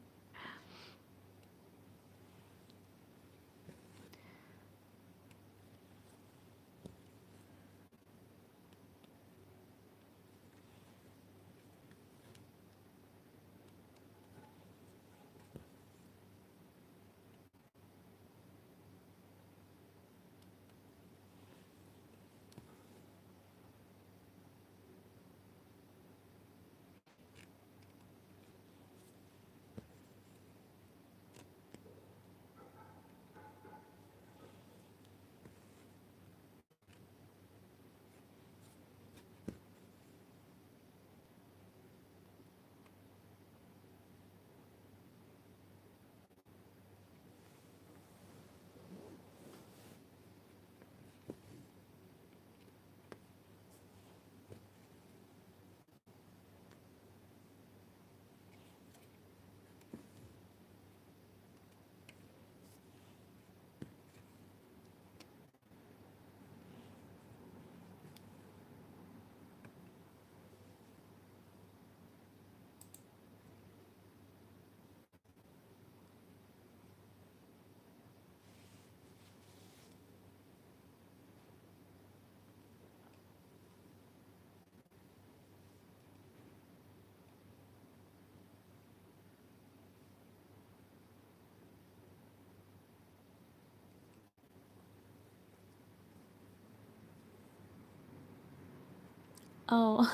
Oh,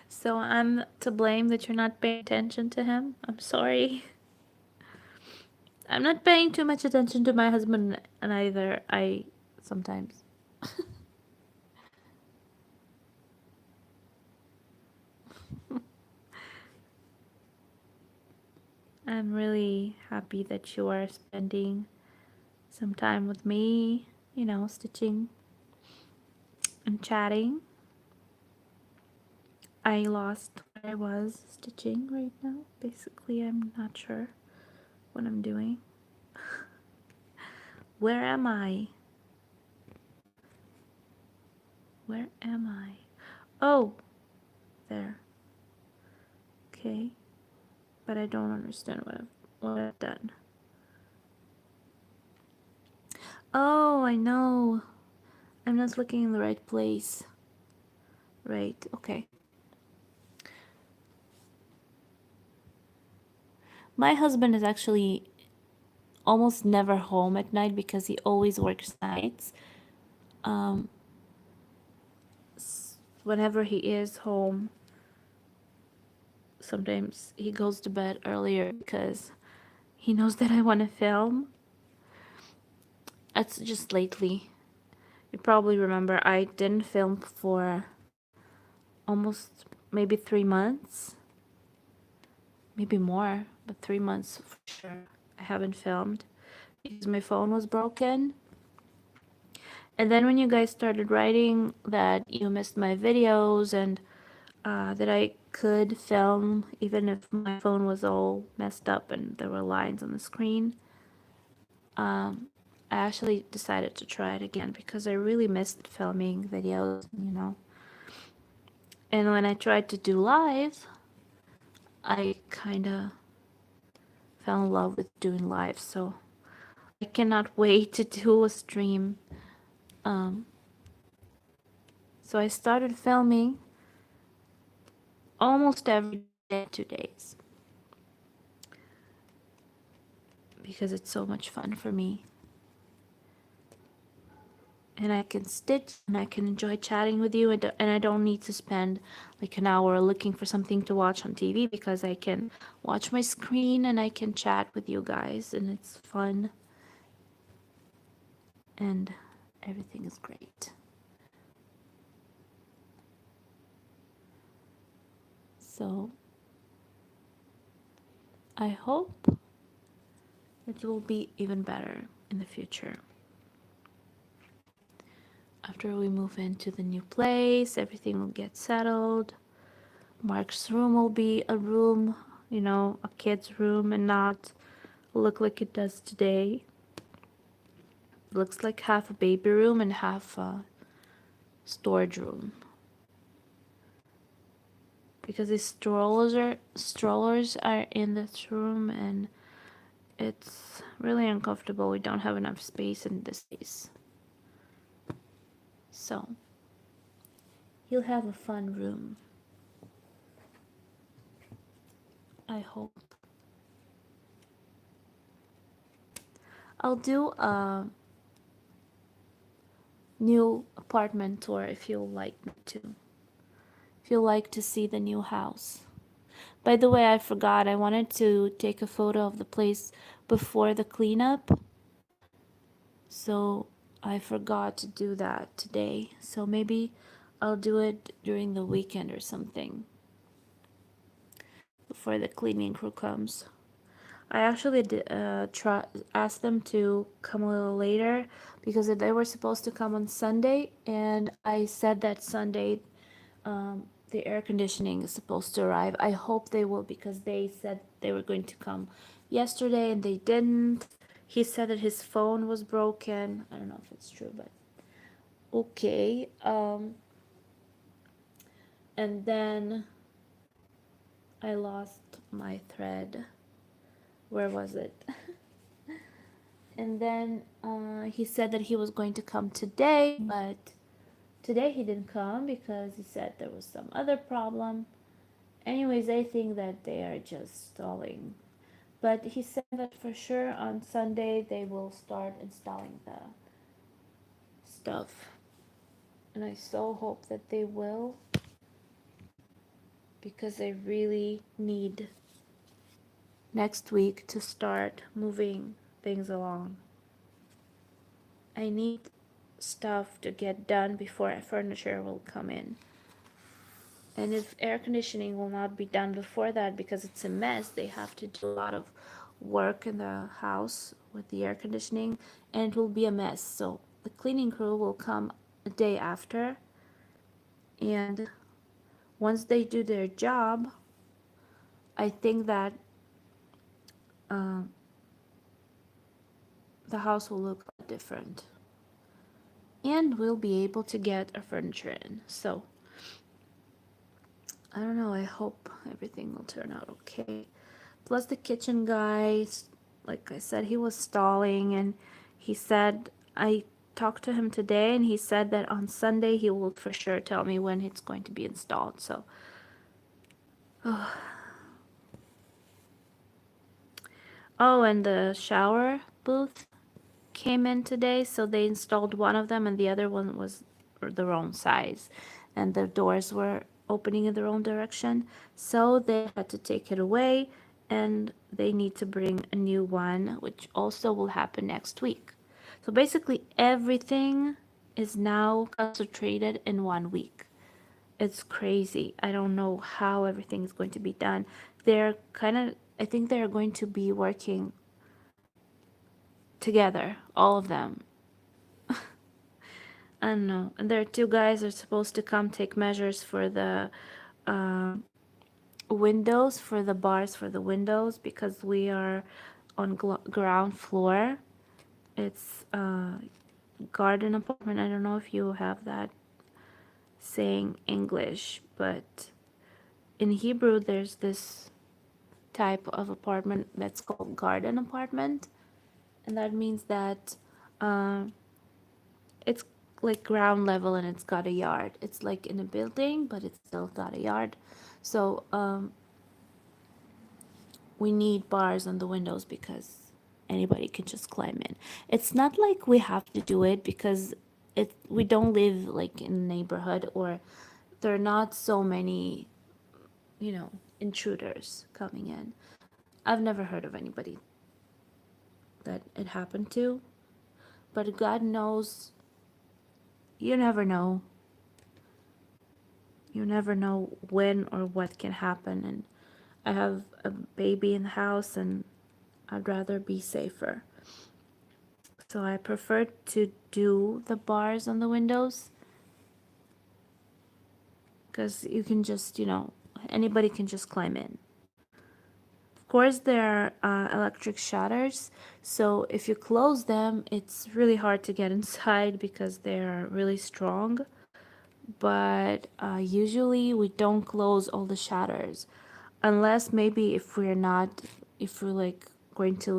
so I'm to blame that you're not paying attention to him? I'm sorry. I'm not paying too much attention to my husband and either. I sometimes. I'm really happy that you are spending some time with me, stitching and chatting. I lost where I was stitching right now. Basically, I'm not sure what I'm doing. Where am I? Where am I? Oh, there. Okay. But I don't understand what I've done. Oh, I know. I'm not looking in the right place. Right, okay. My husband is actually almost never home at night because he always works nights. Um, Whenever he is home, sometimes he goes to bed earlier because he knows that I want to film. That's just lately. You probably remember I didn't film for almost maybe 3 months, maybe more, but 3 months for sure. I haven't filmed because my phone was broken. And then when you guys started writing that you missed my videos and that I could film even if my phone was all messed up and there were lines on the screen, I actually decided to try it again because I really missed filming videos. And when I tried to do live, I kind of fell in love with doing live. So I cannot wait to do a stream. Um, so I started filming almost every day, 2 days, because it's so much fun for me. And I can stitch and I can enjoy chatting with you, and I don't need to spend like an hour looking for something to watch on TV because I can watch my screen and I can chat with you guys, and it's fun and everything is great. So I hope it will be even better in the future. After we move into the new place, everything will get settled. Mark's room will be a room, a kid's room, and not look like it does today. It looks like half a baby room and half a storage room. Because these strollers are in this room, and it's really uncomfortable. We don't have enough space in this space. So he'll have a fun room, I hope. I'll do a new apartment tour if you'll like me to. If you'd like to see the new house. By the way, I forgot. I wanted to take a photo of the place before the cleanup. So I forgot to do that today. So maybe I'll do it during the weekend or something before the cleaning crew comes. I actually asked them to come a little later because they were supposed to come on Sunday, and I said that Sunday the air conditioning is supposed to arrive. I hope they will because they said they were going to come yesterday and they didn't. He said that his phone was broken. I don't know if it's true, but okay. And then I lost my thread. Where was it? And then he said that he was going to come today, but today he didn't come because he said there was some other problem. Anyways, I think that they are just stalling. But he said that for sure on Sunday they will start installing the stuff. And I so hope that they will, because I really need next week to start moving things along. I need stuff to get done before furniture will come in. And if air conditioning will not be done before that because it's a mess, they have to do a lot of work in the house with the air conditioning, and it will be a mess. So the cleaning crew will come a day after, and once they do their job, I think that uh, the house will look a lot different, and we'll be able to get our furniture in. So I don't know, I hope everything will turn out okay. Plus the kitchen guy, like I said, he was stalling, and he said, I talked to him today, and he said that on Sunday he will for sure tell me when it's going to be installed. So oh, and the shower booth came in today, so they installed one of them and the other one was the wrong size, and the doors were opening in the wrong direction, so they had to take it away, and they need to bring a new one, which also will happen next week. So basically everything is now concentrated in 1 week. It's crazy. I don't know how everything is going to be done. They're kind of, I think they're going to be working together, all of them. I don't know. And there are two guys that are supposed to come take measures for the uh, windows, for the bars for the windows, because we are on ground floor. It's a garden apartment. I don't know if you have that saying English, but in Hebrew there's this type of apartment that's called garden apartment, and that means that uh, it's like ground level and it's got a yard. It's like in a building, but it's still got a yard. So we need bars on the windows because anybody can just climb in. It's not like we have to do it because we don't live like in a neighborhood, or there are not so many, intruders coming in. I've never heard of anybody that it happened to, but God knows, you never know. You never know when or what can happen, and I have a baby in the house and I'd rather be safer. So I prefer to do the bars on the windows because you can just, anybody can just climb in. Of course, there are electric shutters, so if you close them, it's really hard to get inside because they're really strong. But usually we don't close all the shutters unless maybe if we're like going to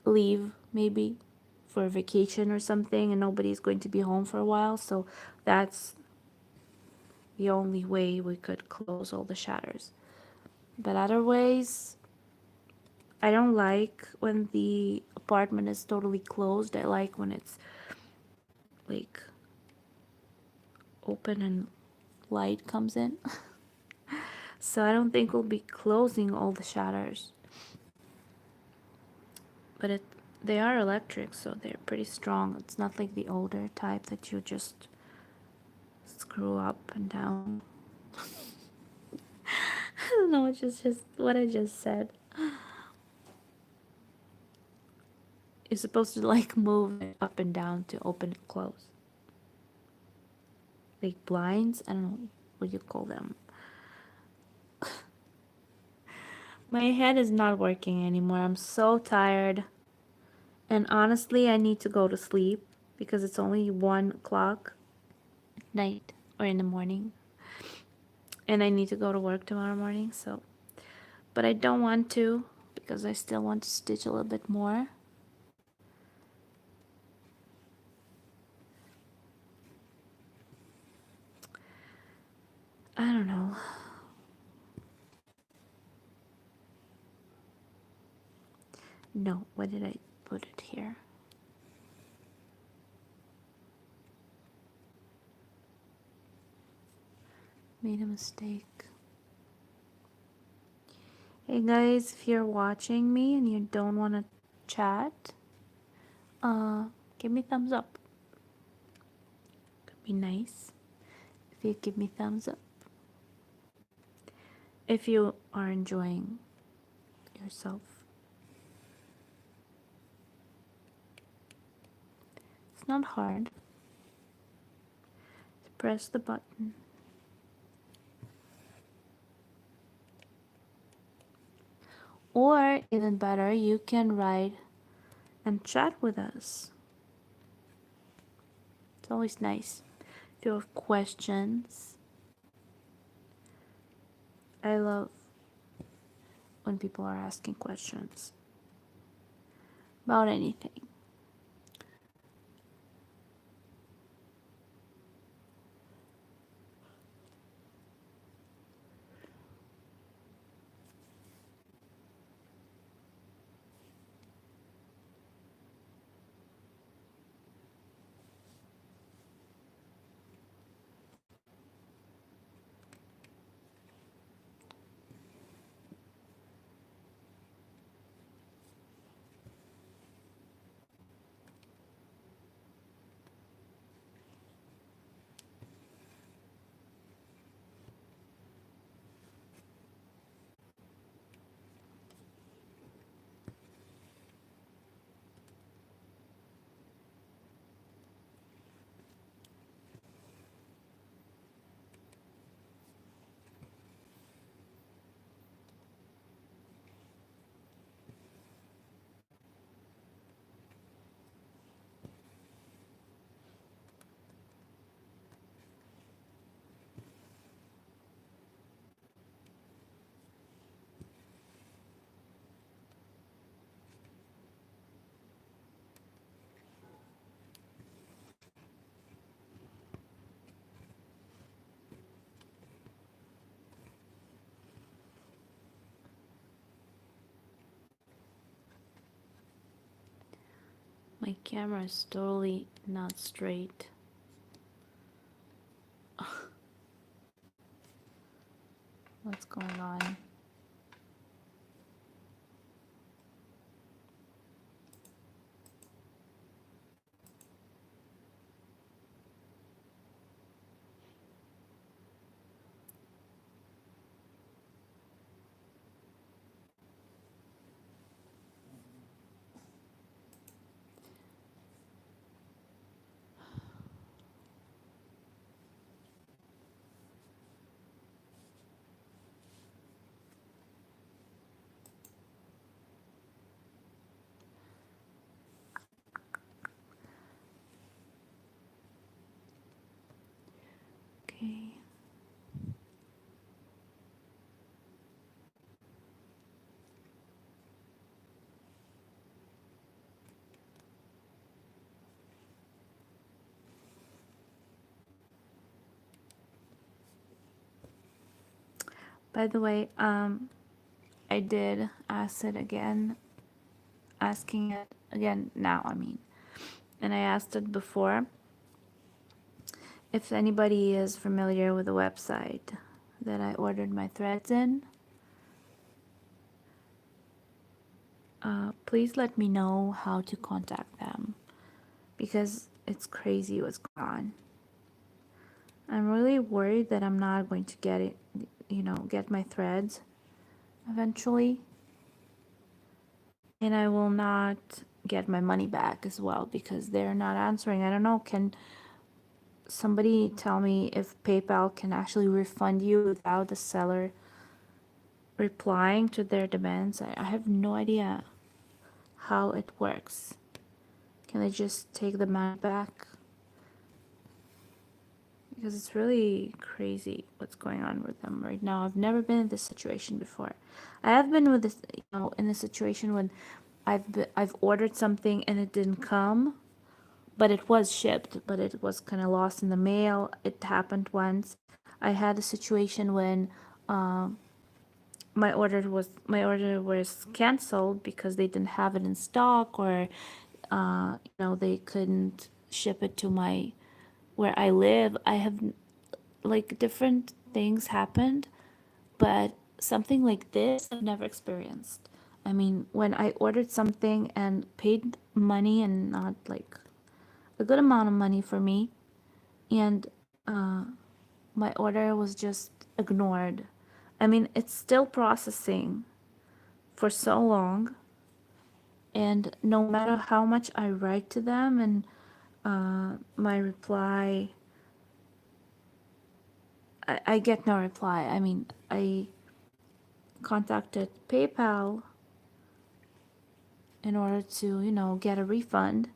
leave maybe for a vacation or something and nobody's going to be home for a while, so that's the only way we could close all the shutters. But other ways, I don't like when the apartment is totally closed. I like when it's like open and light comes in. So I don't think we'll be closing all the shutters. But they are electric, so they're pretty strong. It's not like the older type that you just screw up and down. I don't know, it's just what I just said. You're supposed to like move it up and down to open and close. Like blinds, I don't know what you call them. My head is not working anymore. I'm so tired. And honestly, I need to go to sleep because it's only 1 o'clock at night or in the morning. And I need to go to work tomorrow morning, so. But I don't want to because I still want to stitch a little bit more. I don't know. No, why did I put it here? made a mistake. Hey guys, if you're watching me and you don't want to chat, uh, give me thumbs up. Could be nice if you give me thumbs up. If you are enjoying yourself. It's not hard. Just press the button. Or even better, you can write and chat with us. It's always nice. If you have questions, I love when people are asking questions about anything. My camera is totally not straight. What's going on? Okay. By the way, I did ask it again, asking it again now, I mean. And I asked it before if anybody is familiar with the website that I ordered my threads in. Please let me know how to contact them because it's crazy what's going on. I'm really worried that I'm not going to get it, get my threads eventually. And I will not get my money back as well because they're not answering. I don't know, can somebody tell me if PayPal can actually refund you without the seller replying to their demands? I have no idea how it works. Can they just take the money back? Because it's really crazy what's going on with them right now. I've never been in this situation before. I have been with this, in a situation when I've ordered something and it didn't come, but it was shipped, but it was kind of lost in the mail. It happened once. I had a situation when my order was canceled because they didn't have it in stock, or they couldn't ship it to my where I live. I have like different things happened, but something like this I've never experienced. I mean, when I ordered something and paid money and not like a good amount of money for me, and uh, my order was just ignored. I mean, it's still processing for so long, and no matter how much I write to them and my reply, I get no reply. I mean, I contacted PayPal in order to, get a refund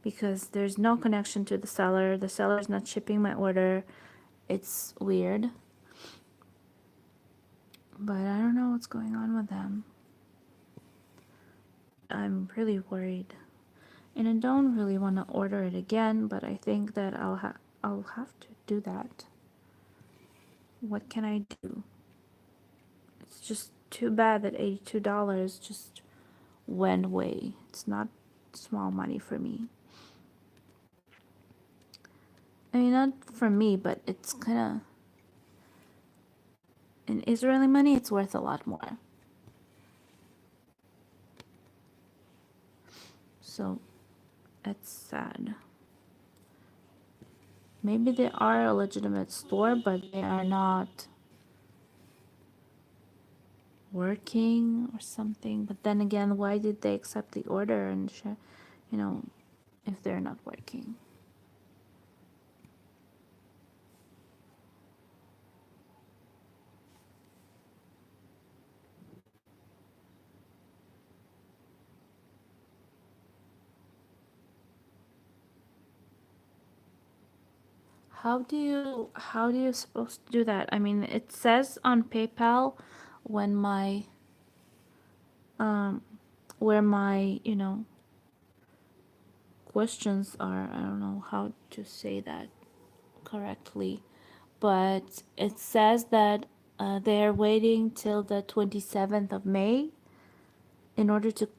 because there's no connection to the seller. The seller is not shipping my order. It's weird. But I don't know what's going on with them. I'm really worried. And I don't really want to order it again, but I think that I'll have to do that. What can I do? It's just too bad that $82 just went away. It's not small money for me. I mean, not for me, but it's kind of in Israeli money, it's worth a lot more. So it's sad. Maybe they are a legitimate store, but they are not working or something. But then again, why did they accept the order and you know, if they're not working? How do you supposed to do that? I mean, it says on PayPal when my um where my, questions are. I don't know how to say that correctly, but it says that they're waiting till the 27th of May in order to,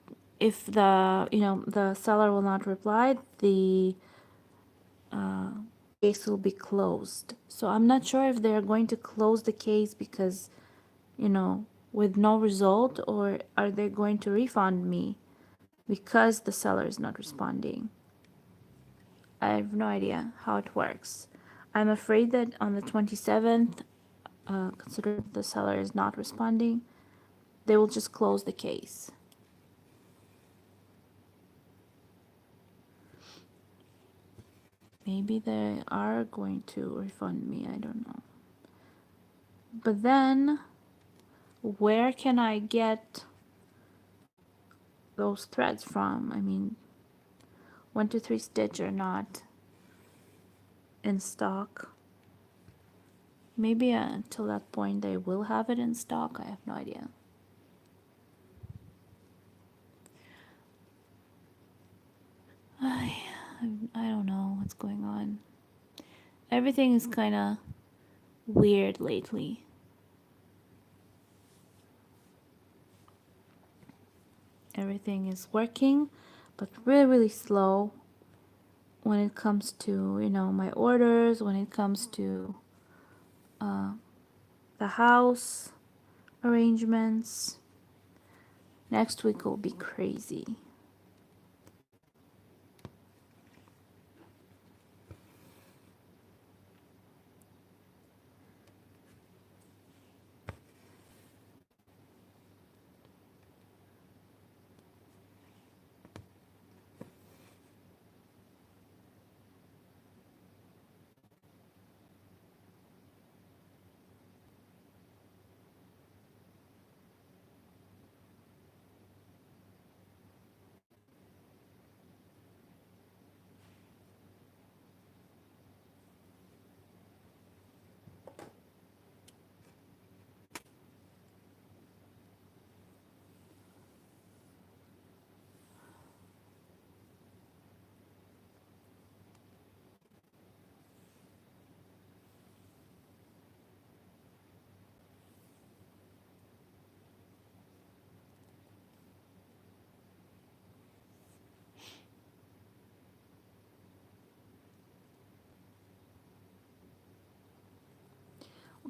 if the seller will not reply, the case will be closed. So I'm not sure if they're going to close the case because, with no result, or are they going to refund me because the seller is not responding. I have no idea how it works. I'm afraid that on the 27th, considering the seller is not responding, they will just close the case. Maybe they are going to refund me, I don't know. But then, where can I get those threads from? I mean, 123 Stitch are not in stock. Maybe until that point they will have it in stock, I have no idea. I, I don't know what's going on. Everything is kind of weird lately. Everything is working, but really, really slow when it comes to, my orders, when it comes to the house arrangements. Next week will be crazy.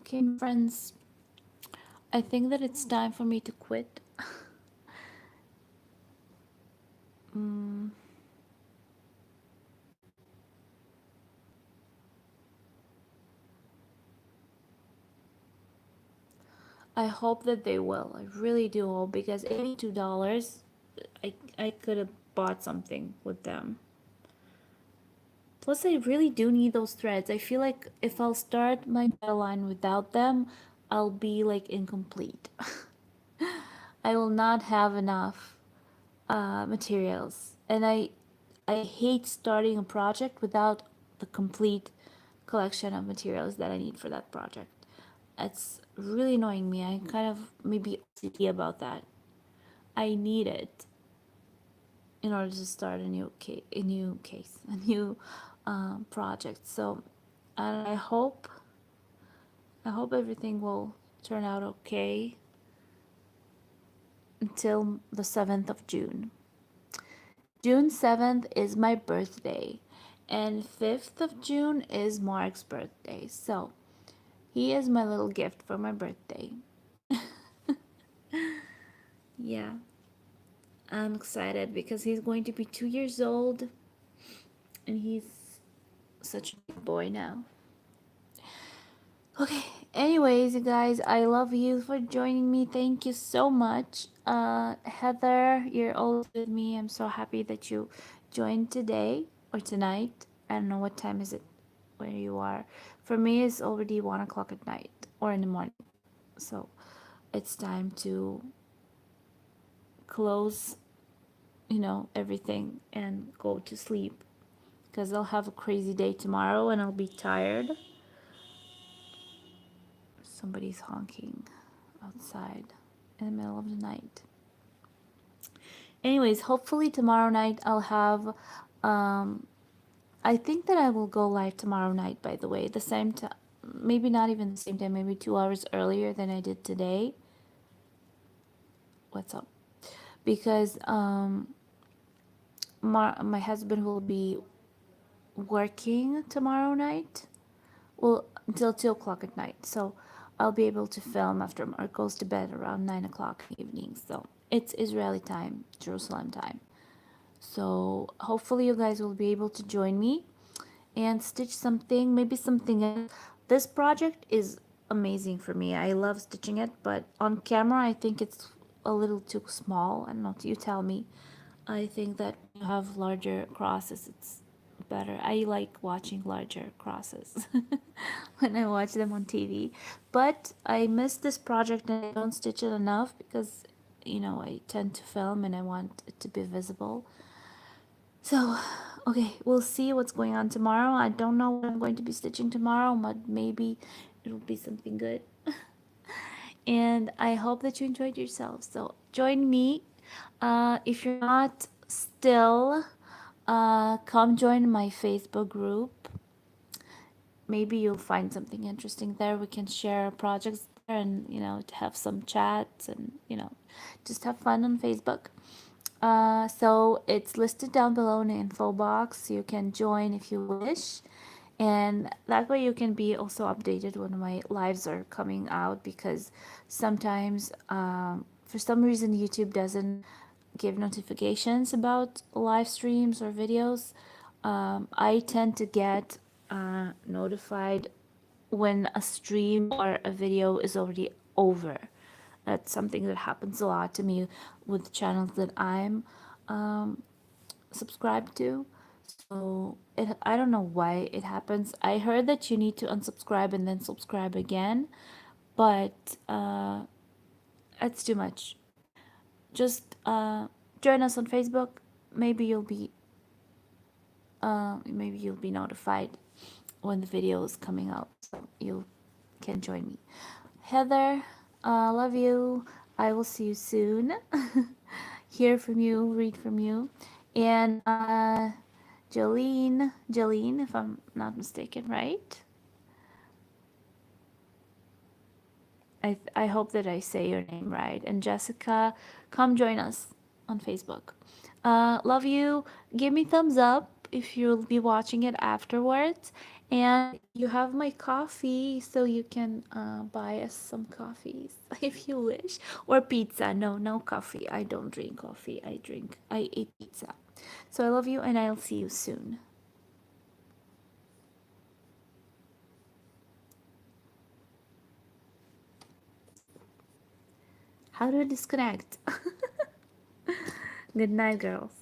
Okay, my friends, I think that it's time for me to quit. mm, I hope that they will. I really do hope, because $82, I could have bought something with them. Plus, I really do need those threads. I feel like if I'll start my line without them, I'll be like incomplete. I will not have enough materials, and I hate starting a project without the complete collection of materials that I need for that project. It's really annoying me. I kind of maybe OCD about that. I need it in order to start a new project. So I hope everything will turn out okay until the 7th of June. June 7th is my birthday, and 5th of June is Mark's birthday. So he is my little gift for my birthday. Yeah, I'm excited because he's going to be 2 years old, and he's such a big boy now. Okay, anyways, you guys, I love you for joining me. Thank you so much. Heather, you're always with me. I'm so happy that you joined today or tonight. I don't know what time is it where you are. For me, it's already 1 o'clock at night or in the morning. So it's time to close, everything and go to sleep, because I'll have a crazy day tomorrow and I'll be tired. Somebody's honking outside in the middle of the night. Anyways, hopefully tomorrow night I'll have I think that I will go live tomorrow night, by the way, the same time, maybe not even the same time, maybe 2 hours earlier than I did today. What's up? Because my husband will be working tomorrow night, well, until 2 o'clock at night. So I'll be able to film after Mark goes to bed around 9 o'clock in the evening. So it's Israeli time, Jerusalem time. So hopefully you guys will be able to join me and stitch something, maybe something else. This project is amazing for me. I love stitching it, but on camera I think it's a little too small. I don't know, you tell me. I think that you have larger crosses, it's better. I like watching larger crosses when I watch them on TV. But I miss this project and I don't stitch it enough because, I tend to film and I want it to be visible. So, okay, we'll see what's going on tomorrow. I don't know what I'm going to be stitching tomorrow, but maybe it'll be something good. And I hope that you enjoyed yourself. So, join me. If you're not still, come join my Facebook group. Maybe you'll find something interesting there. We can share projects there and, have some chats and, just have fun on Facebook. So it's listed down below in the info box. You can join if you wish. And that way you can be also updated when my lives are coming out, because sometimes, for some reason, YouTube doesn't give notifications about live streams or videos. I tend to get notified when a stream or a video is already over. That's something that happens a lot to me with channels that I'm subscribed to. So I don't know why it happens. I heard that you need to unsubscribe and then subscribe again, but it's too much. Just join us on Facebook. Maybe you'll be notified when the video is coming out, so you can join me. Heather, love you. I will see you soon. Hear from you, read from you. And Jolene, if I'm not mistaken, right? I hope that I say your name right. And Jessica, come join us on Facebook. Love you. Give me thumbs up if you'll be watching it afterwards. And you have my coffee, so you can buy us some coffees if you wish. Or pizza. No, no coffee. I don't drink coffee. I eat pizza. So I love you, and I'll see you soon. How do I disconnect? Good night, girls.